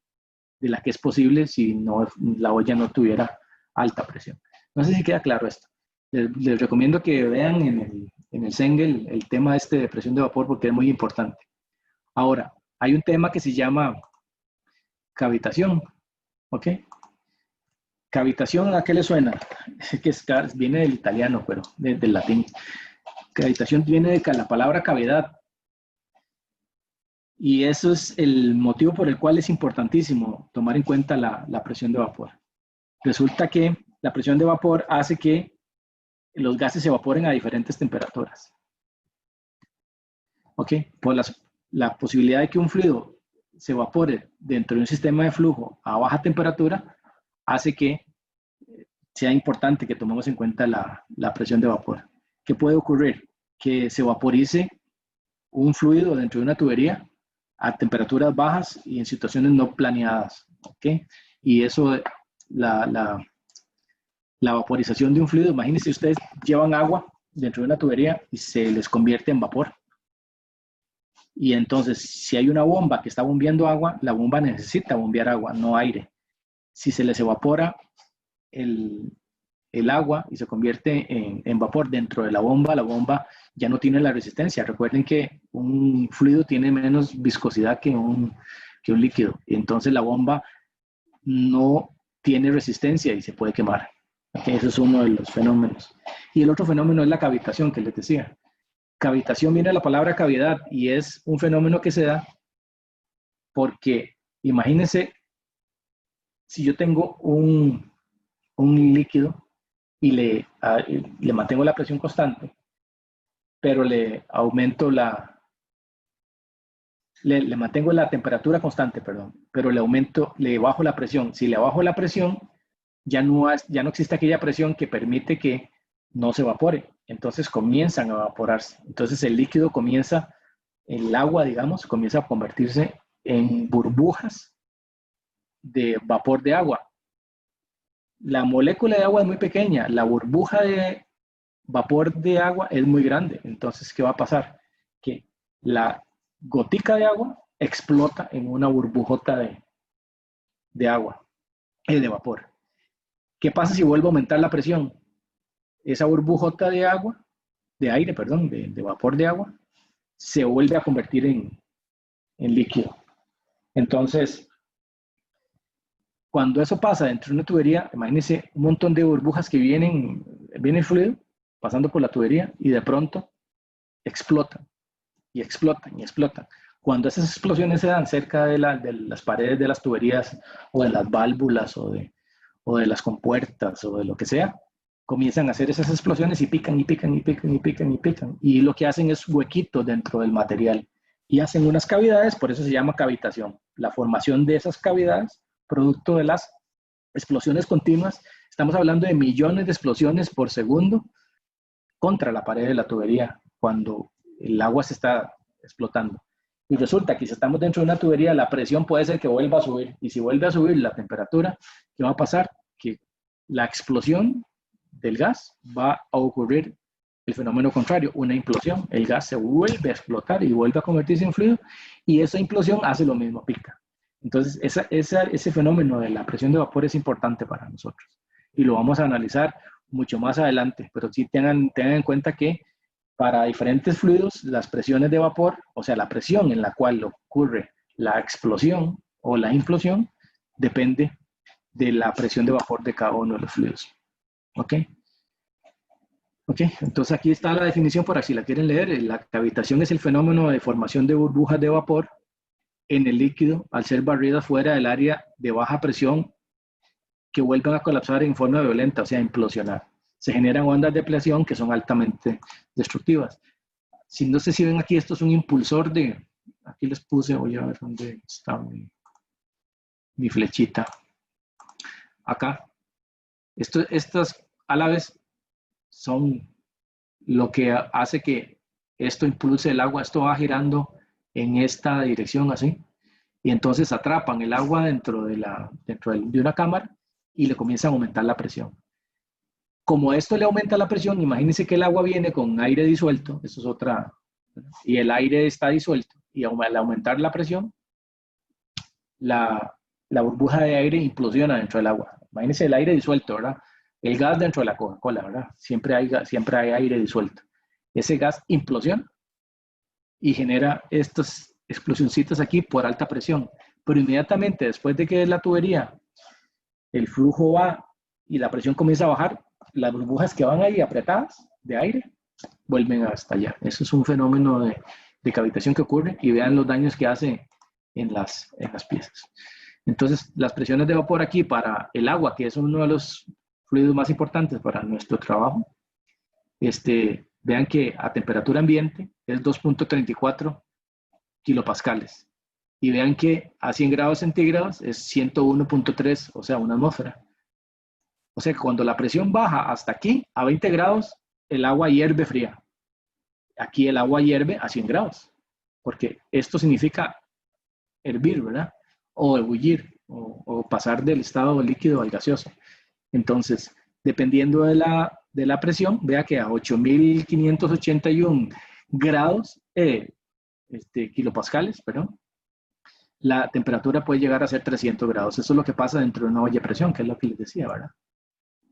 de la que es posible si no, la olla no tuviera alta presión. No sé si queda claro esto. Les recomiendo que vean en el Sengel el tema de presión de vapor porque es muy importante. Ahora, hay un tema que se llama cavitación, ¿ok? Cavitación, ¿a qué le suena? Que viene del italiano, pero del latín. Cavitación viene de la palabra cavidad. Y eso es el motivo por el cual es importantísimo tomar en cuenta la presión de vapor. Resulta que la presión de vapor hace que los gases se evaporen a diferentes temperaturas. ¿Ok? Por la posibilidad de que un fluido se evapore dentro de un sistema de flujo a baja temperatura hace que sea importante que tomemos en cuenta la presión de vapor. ¿Qué puede ocurrir? Que se vaporice un fluido dentro de una tubería a temperaturas bajas y en situaciones no planeadas. ¿Ok? Y eso, la vaporización de un fluido, imagínense ustedes llevan agua dentro de una tubería y se les convierte en vapor. Y entonces, si hay una bomba que está bombeando agua, la bomba necesita bombear agua, no aire. Si se les evapora el agua y se convierte en vapor dentro de la bomba ya no tiene la resistencia. Recuerden que un fluido tiene menos viscosidad que un líquido. Y entonces la bomba no tiene resistencia y se puede quemar. Okay, ese es uno de los fenómenos. Y el otro fenómeno es la cavitación que les decía. Cavitación viene de la palabra cavidad y es un fenómeno que se da porque, imagínense, si yo tengo un líquido y le mantengo la presión constante, pero le aumento le mantengo la temperatura constante, perdón, pero le bajo la presión. Si le bajo la presión, ya no existe aquella presión que permite que no se evapore. Entonces comienzan a evaporarse. Entonces el líquido el agua, digamos, comienza a convertirse en burbujas de vapor de agua. La molécula de agua es muy pequeña, la burbuja de vapor de agua es muy grande. Entonces, ¿qué va a pasar? Que la gotica de agua explota en una burbujota de agua, de vapor. ¿Qué pasa si vuelvo a aumentar la presión? Esa burbujota de agua, de vapor de agua, se vuelve a convertir en líquido. Entonces, cuando eso pasa dentro de una tubería, imagínense un montón de burbujas que viene el fluido pasando por la tubería y de pronto explotan y explotan y explotan. Cuando esas explosiones se dan cerca de las paredes de las tuberías o de las válvulas o de las compuertas o de lo que sea, comienzan a hacer esas explosiones y pican y pican y pican y pican y pican. Y lo que hacen es huequitos dentro del material y hacen unas cavidades, por eso se llama cavitación. La formación de esas cavidades, producto de las explosiones continuas, estamos hablando de millones de explosiones por segundo contra la pared de la tubería cuando el agua se está explotando. Y resulta que si estamos dentro de una tubería, la presión puede ser que vuelva a subir. Y si vuelve a subir la temperatura, ¿qué va a pasar? Que la explosión del gas va a ocurrir el fenómeno contrario, una implosión. El gas se vuelve a explotar y vuelve a convertirse en fluido, y esa implosión hace lo mismo, pica. Entonces, ese fenómeno de la presión de vapor es importante para nosotros. Y lo vamos a analizar mucho más adelante, pero sí tengan en cuenta que para diferentes fluidos, las presiones de vapor, o sea, la presión en la cual ocurre la explosión o la implosión, depende de la presión de vapor de cada uno de los fluidos. ¿Ok? Ok, entonces aquí está la definición por si la quieren leer. La cavitación es el fenómeno de formación de burbujas de vapor en el líquido al ser barridas fuera del área de baja presión que vuelven a colapsar en forma violenta, o sea, implosionar. Se generan ondas de presión que son altamente destructivas. Si no sé si ven aquí, esto es un impulsor de... Aquí les puse, voy a ver dónde está mi flechita. Acá. Estas alaves son lo que hace que esto impulse el agua. Esto va girando en esta dirección así, y entonces atrapan el agua dentro de una cámara y le comienzan a aumentar la presión. Como esto le aumenta la presión, imagínense que el agua viene con aire disuelto, eso es otra, y el aire está disuelto, y al aumentar la presión, la burbuja de aire implosiona dentro del agua. Imagínense el aire disuelto, ¿verdad? El gas dentro de la Coca-Cola, ¿verdad? Siempre hay aire disuelto. Ese gas implosiona y genera estas explosioncitas aquí por alta presión. Pero inmediatamente después de que la tubería, el flujo va y la presión comienza a bajar, las burbujas que van ahí apretadas de aire vuelven a estallar. Eso es un fenómeno de cavitación que ocurre, y vean los daños que hace en las piezas. Entonces, las presiones de vapor aquí para el agua, que es uno de los fluidos más importantes para nuestro trabajo, vean que a temperatura ambiente es 2.34 kilopascales. Y vean que a 100 grados centígrados es 101.3, o sea, una atmósfera. O sea que cuando la presión baja hasta aquí, a 20 grados, el agua hierve fría. Aquí el agua hierve a 100 grados, porque esto significa hervir, ¿verdad? O ebullir, o pasar del estado líquido al gaseoso. Entonces, dependiendo de la presión, vea que a 8.581 grados, kilopascales, perdón, la temperatura puede llegar a ser 300 grados. Eso es lo que pasa dentro de una olla de presión, que es lo que les decía, ¿verdad?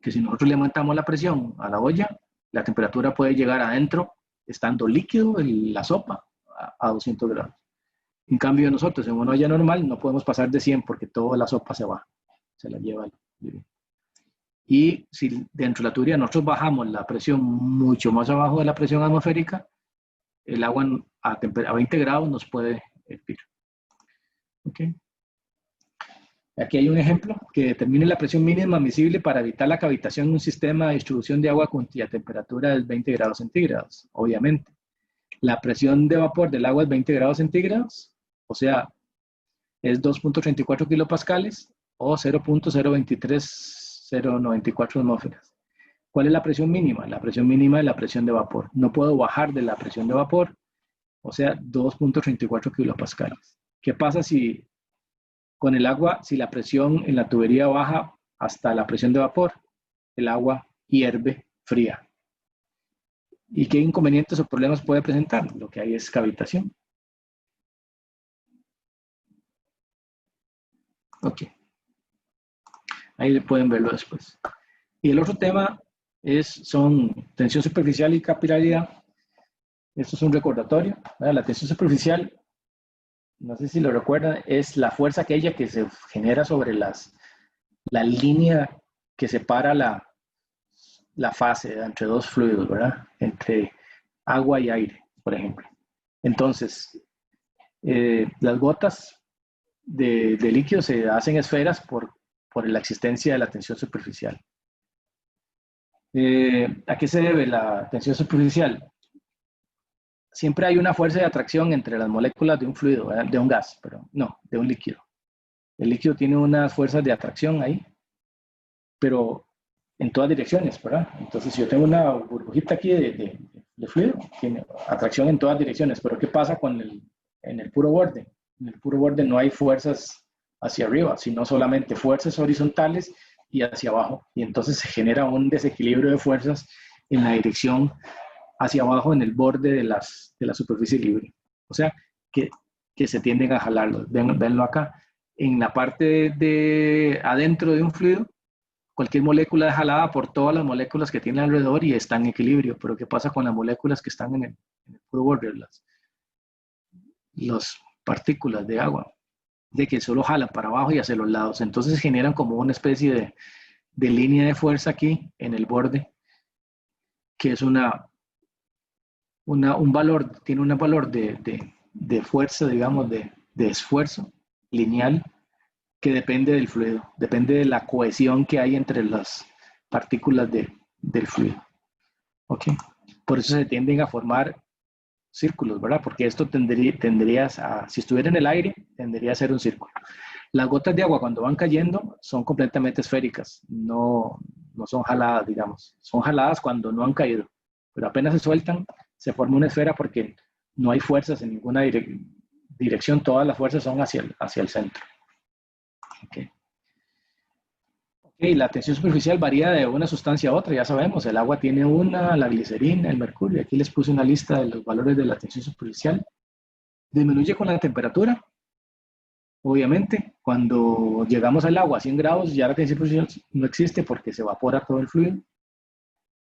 Que si nosotros le aumentamos la presión a la olla, la temperatura puede llegar adentro, estando líquido la sopa, a 200 grados. En cambio, nosotros en una olla normal no podemos pasar de 100 porque toda la sopa se va, se la lleva el vivo. Y si dentro de la tubería nosotros bajamos la presión mucho más abajo de la presión atmosférica, el agua a 20 grados nos puede hervir. ¿Okay? Aquí hay un ejemplo que determine la presión mínima admisible para evitar la cavitación en un sistema de distribución de agua cuya temperatura es 20 grados centígrados, obviamente. La presión de vapor del agua es 20 grados centígrados, o sea, es 2.34 kilopascales o 0.023094 atmósferas. ¿Cuál es la presión mínima? La presión mínima es la presión de vapor. No puedo bajar de la presión de vapor, o sea, 2.34 kilopascales. ¿Qué pasa si con el agua, si la presión en la tubería baja hasta la presión de vapor? El agua hierve fría. ¿Y qué inconvenientes o problemas puede presentar? Lo que hay es cavitación. Ok. Ahí pueden verlo después. Y el otro tema son tensión superficial y capilaridad. Esto es un recordatorio. La tensión superficial, no sé si lo recuerdan, es la fuerza aquella que se genera sobre la línea que separa la fase entre dos fluidos, ¿verdad? Entre agua y aire, por ejemplo. Entonces, las gotas de líquido se hacen esferas por la existencia de la tensión superficial. ¿A qué se debe la tensión superficial? Siempre hay una fuerza de atracción entre las moléculas de un fluido, ¿verdad? De un gas, pero no, de un líquido. El líquido tiene unas fuerzas de atracción ahí, pero en todas direcciones, ¿verdad? Entonces, si yo tengo una burbujita aquí de fluido, tiene atracción en todas direcciones, pero ¿qué pasa con en el puro borde. En el puro borde no hay fuerzas hacia arriba, sino solamente fuerzas horizontales y hacia abajo. Y entonces se genera un desequilibrio de fuerzas en la dirección hacia abajo en el borde de la superficie libre. O sea, que se tienden a jalarlo. Venlo acá. En la parte de adentro de un fluido, cualquier molécula es jalada por todas las moléculas que tiene alrededor y está en equilibrio. Pero ¿qué pasa con las moléculas que están en el puro borde? Las partículas de agua, de que solo jalan para abajo y hacia los lados. Entonces generan como una especie de línea de fuerza aquí en el borde, que es un valor, tiene un valor de fuerza, digamos, de esfuerzo lineal, que depende del fluido, depende de la cohesión que hay entre las partículas del fluido. ¿Ok? Por eso se tienden a formar círculos, ¿verdad? Porque esto si estuviera en el aire, tendría a ser un círculo. Las gotas de agua cuando van cayendo son completamente esféricas, no son jaladas, digamos. Son jaladas cuando no han caído, pero apenas se sueltan, se forma una esfera porque no hay fuerzas en ninguna dirección, todas las fuerzas son hacia el centro. Okay. La tensión superficial varía de una sustancia a otra, ya sabemos, el agua tiene una, la glicerina, el mercurio. Aquí les puse una lista de los valores de la tensión superficial. Disminuye con la temperatura, obviamente. Cuando llegamos al agua a 100 grados, ya la tensión superficial no existe porque se evapora todo el fluido.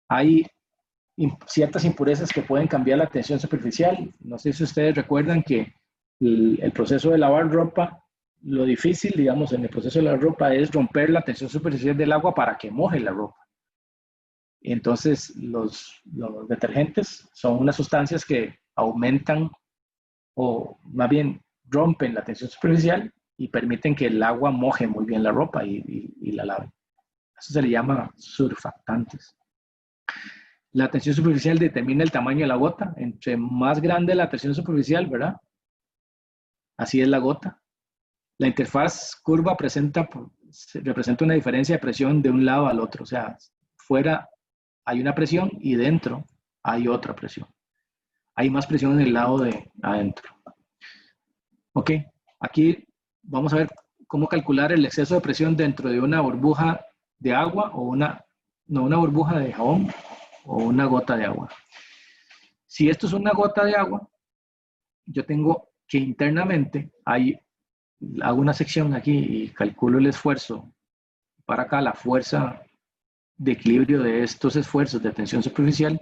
Hay ciertas impurezas que pueden cambiar la tensión superficial. No sé si ustedes recuerdan que el proceso de lavar ropa, lo difícil, digamos, en el proceso de la ropa es romper la tensión superficial del agua para que moje la ropa. Y entonces los detergentes son unas sustancias que aumentan o más bien rompen la tensión superficial y permiten que el agua moje muy bien la ropa y la lave. Eso se le llama surfactantes. La tensión superficial determina el tamaño de la gota. Entre más grande la tensión superficial, ¿verdad? Así es la gota. La interfaz curva representa una diferencia de presión de un lado al otro. O sea, fuera hay una presión y dentro hay otra presión. Hay más presión en el lado de adentro. Ok, aquí vamos a ver cómo calcular el exceso de presión dentro de una burbuja de agua o una burbuja de jabón o una gota de agua. Si esto es una gota de agua, yo tengo que internamente hago una sección aquí y calculo el esfuerzo para acá, la fuerza de equilibrio de estos esfuerzos de tensión superficial.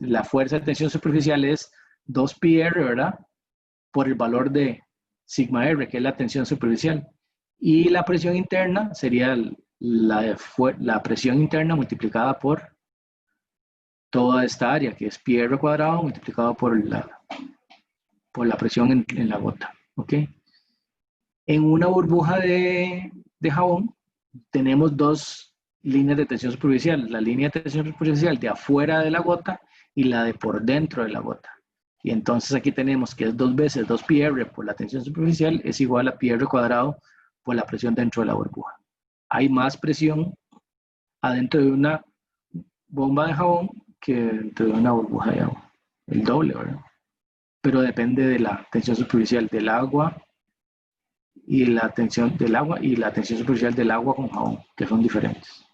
La fuerza de tensión superficial es 2πr, ¿verdad? Por el valor de sigma r, que es la tensión superficial. Y la presión interna sería la presión interna multiplicada por toda esta área, que es πr cuadrado multiplicado por la presión en la gota. ¿Ok? En una burbuja de jabón tenemos dos líneas de tensión superficial. La línea de tensión superficial de afuera de la gota y la de por dentro de la gota. Y entonces aquí tenemos que es 2 veces 2πr por la tensión superficial es igual a πr cuadrado por la presión dentro de la burbuja. Hay más presión adentro de una bomba de jabón que dentro de una burbuja de agua. El doble, ¿verdad? Pero depende de la tensión superficial del agua y la tensión del agua y la tensión superficial del agua con jabón, que son diferentes.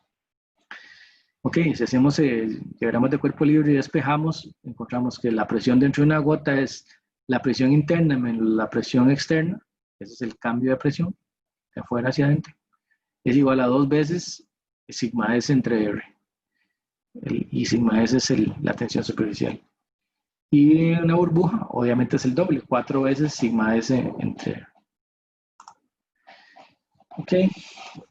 Ok, si hacemos diagramas de cuerpo libre y despejamos, encontramos que la presión dentro de una gota es la presión interna menos la presión externa, ese es el cambio de presión, de afuera hacia adentro, es igual a 2 veces sigma S entre R. Y sigma S es la tensión superficial. Y una burbuja, obviamente es el doble, 4 veces sigma S entre R. Ok,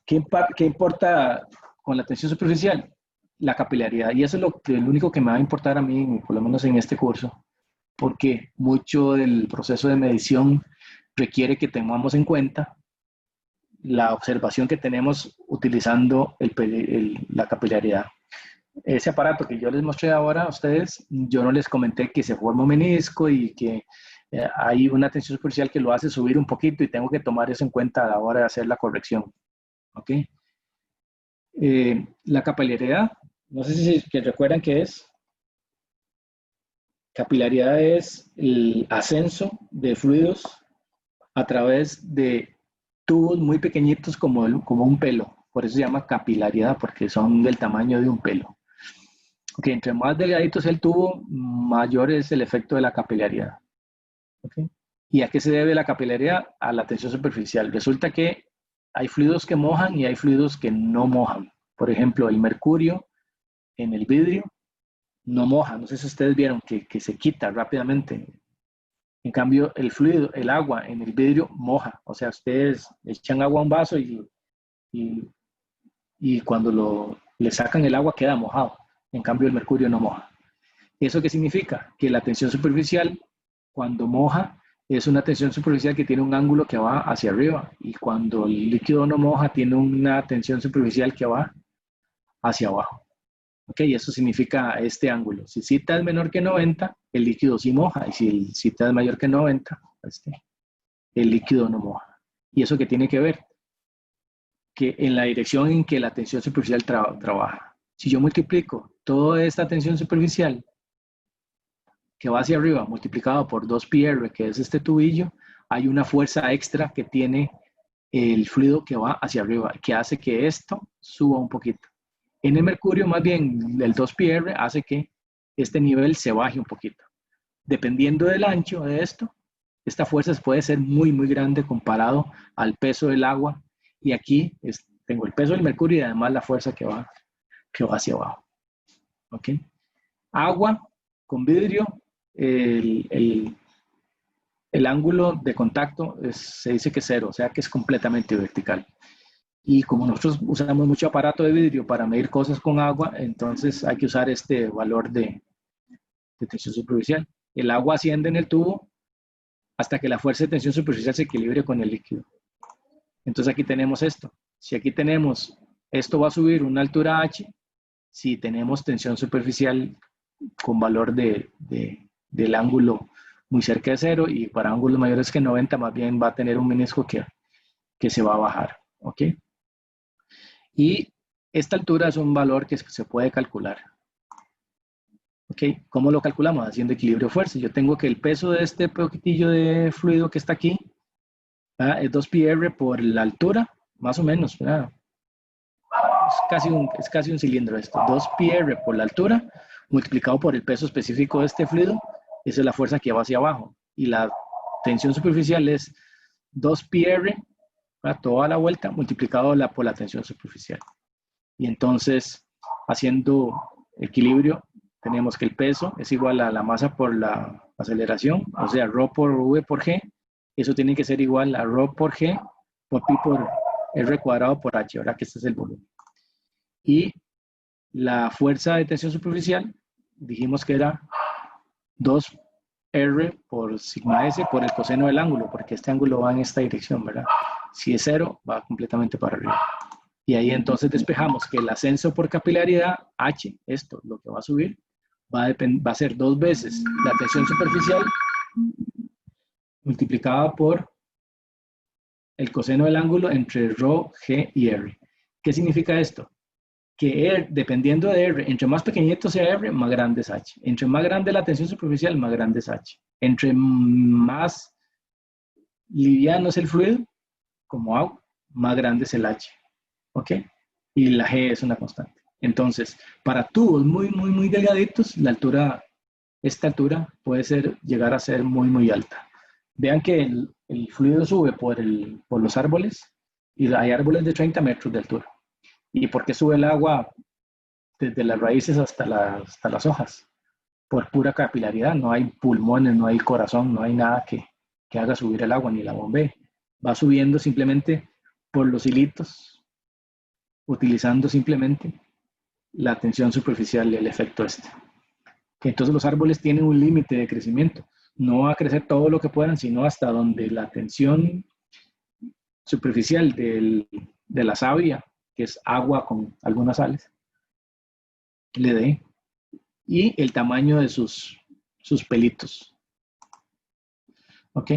¿qué importa con la tensión superficial? La capilaridad, y eso es lo único que me va a importar a mí, por lo menos en este curso, porque mucho del proceso de medición requiere que tengamos en cuenta la observación que tenemos utilizando la capilaridad. Ese aparato que yo les mostré ahora a ustedes, yo no les comenté que se forma un menisco y que hay una tensión superficial que lo hace subir un poquito y tengo que tomar eso en cuenta a la hora de hacer la corrección. ¿Ok? La capilaridad, no sé si recuerdan qué es. Capilaridad es el ascenso de fluidos a través de tubos muy pequeñitos como un pelo. Por eso se llama capilaridad, porque son del tamaño de un pelo. Okay, entre más delgadito es el tubo, mayor es el efecto de la capilaridad. Okay. ¿Y a qué se debe la capilaridad? A la tensión superficial. Resulta que hay fluidos que mojan y hay fluidos que no mojan. Por ejemplo, el mercurio en el vidrio no moja. No sé si ustedes vieron que se quita rápidamente. En cambio, el fluido, el agua en el vidrio moja. O sea, ustedes echan agua a un vaso y cuando le sacan el agua queda mojado. En cambio, el mercurio no moja. ¿Eso qué significa? Que la tensión superficial, cuando moja, es una tensión superficial que tiene un ángulo que va hacia arriba. Y cuando el líquido no moja, tiene una tensión superficial que va hacia abajo. ¿Ok? Eso significa este ángulo. Si zeta es menor que 90, el líquido sí moja. Y si el zeta es mayor que 90, el líquido no moja. ¿Y eso qué tiene que ver? Que en la dirección en que la tensión superficial trabaja. Si yo multiplico toda esta tensión superficial que va hacia arriba, multiplicado por 2πr, que es este tubillo, hay una fuerza extra que tiene el fluido que va hacia arriba, que hace que esto suba un poquito. En el mercurio, más bien, el 2πr hace que este nivel se baje un poquito. Dependiendo del ancho de esto, esta fuerza puede ser muy, muy grande comparado al peso del agua. Y aquí tengo el peso del mercurio y además la fuerza que va hacia abajo. ¿Ok? Agua con vidrio, el ángulo de contacto se dice que es 0, o sea que es completamente vertical. Y como nosotros usamos mucho aparato de vidrio para medir cosas con agua, entonces hay que usar este valor de tensión superficial. El agua asciende en el tubo hasta que la fuerza de tensión superficial se equilibre con el líquido. Entonces aquí tenemos esto. Si aquí tenemos, esto va a subir una altura h, si tenemos tensión superficial con valor del ángulo muy cerca de 0, y para ángulos mayores que 90 más bien va a tener un menisco que se va a bajar. ¿Ok? Y esta altura es un valor que se puede calcular. ¿Ok? ¿Cómo lo calculamos? Haciendo equilibrio-fuerza. Yo tengo que el peso de este poquitillo de fluido que está aquí, ¿verdad?, es 2πr por la altura, más o menos, ¿verdad? Es casi un cilindro esto. 2πr por la altura multiplicado por el peso específico de este fluido. Esa es la fuerza que va hacia abajo. Y la tensión superficial es 2πr, ¿verdad?, toda la vuelta multiplicado por la tensión superficial. Y entonces, haciendo equilibrio, tenemos que el peso es igual a la masa por la aceleración, o sea, ρ por v por g. Eso tiene que ser igual a ρ por g por pi por r cuadrado por h, ahora que este es el volumen. Y la fuerza de tensión superficial, dijimos que era 2r por sigma s por el coseno del ángulo, porque este ángulo va en esta dirección, ¿verdad? Si es 0, va completamente para arriba. Y ahí entonces despejamos que el ascenso por capilaridad, h, esto, lo que va a subir, va a ser 2 veces la tensión superficial multiplicada por el coseno del ángulo entre ρ, g y r. ¿Qué significa esto? Que R, dependiendo de R, entre más pequeñito sea R, más grande es H. Entre más grande la tensión superficial, más grande es H. Entre más liviano es el fluido, como agua, más grande es el H. ¿Ok? Y la G es una constante. Entonces, para tubos muy, muy, muy delgaditos, la altura, esta altura puede llegar a ser muy, muy alta. Vean que el fluido sube por los árboles, y hay árboles de 30 metros de altura. ¿Y por qué sube el agua desde las raíces hasta las hojas? Por pura capilaridad. No hay pulmones, no hay corazón, no hay nada que haga subir el agua, ni la bombee. Va subiendo simplemente por los hilitos, utilizando simplemente la tensión superficial, el efecto este. Entonces los árboles tienen un límite de crecimiento. No va a crecer todo lo que puedan, sino hasta donde la tensión superficial de la savia, que es agua con algunas sales, le dé, y el tamaño de sus pelitos. ¿Ok?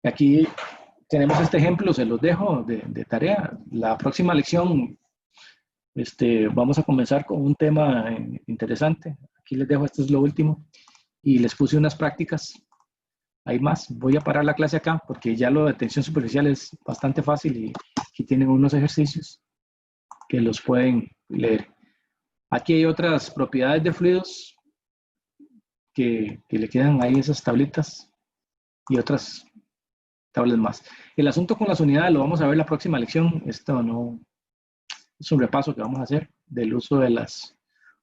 Aquí tenemos este ejemplo, se los dejo de tarea. La próxima lección vamos a comenzar con un tema interesante. Aquí les dejo, esto es lo último. y les puse unas prácticas. Hay más. Voy a parar la clase acá porque ya lo de tensión superficial es bastante fácil y aquí tienen unos ejercicios que los pueden leer. Aquí hay otras propiedades de fluidos que le quedan ahí esas tablitas y otras tablas más. El asunto con las unidades lo vamos a ver la próxima lección. Esto no es un repaso que vamos a hacer del uso de las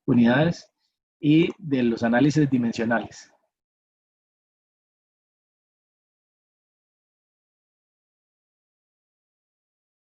unidades y de los análisis dimensionales.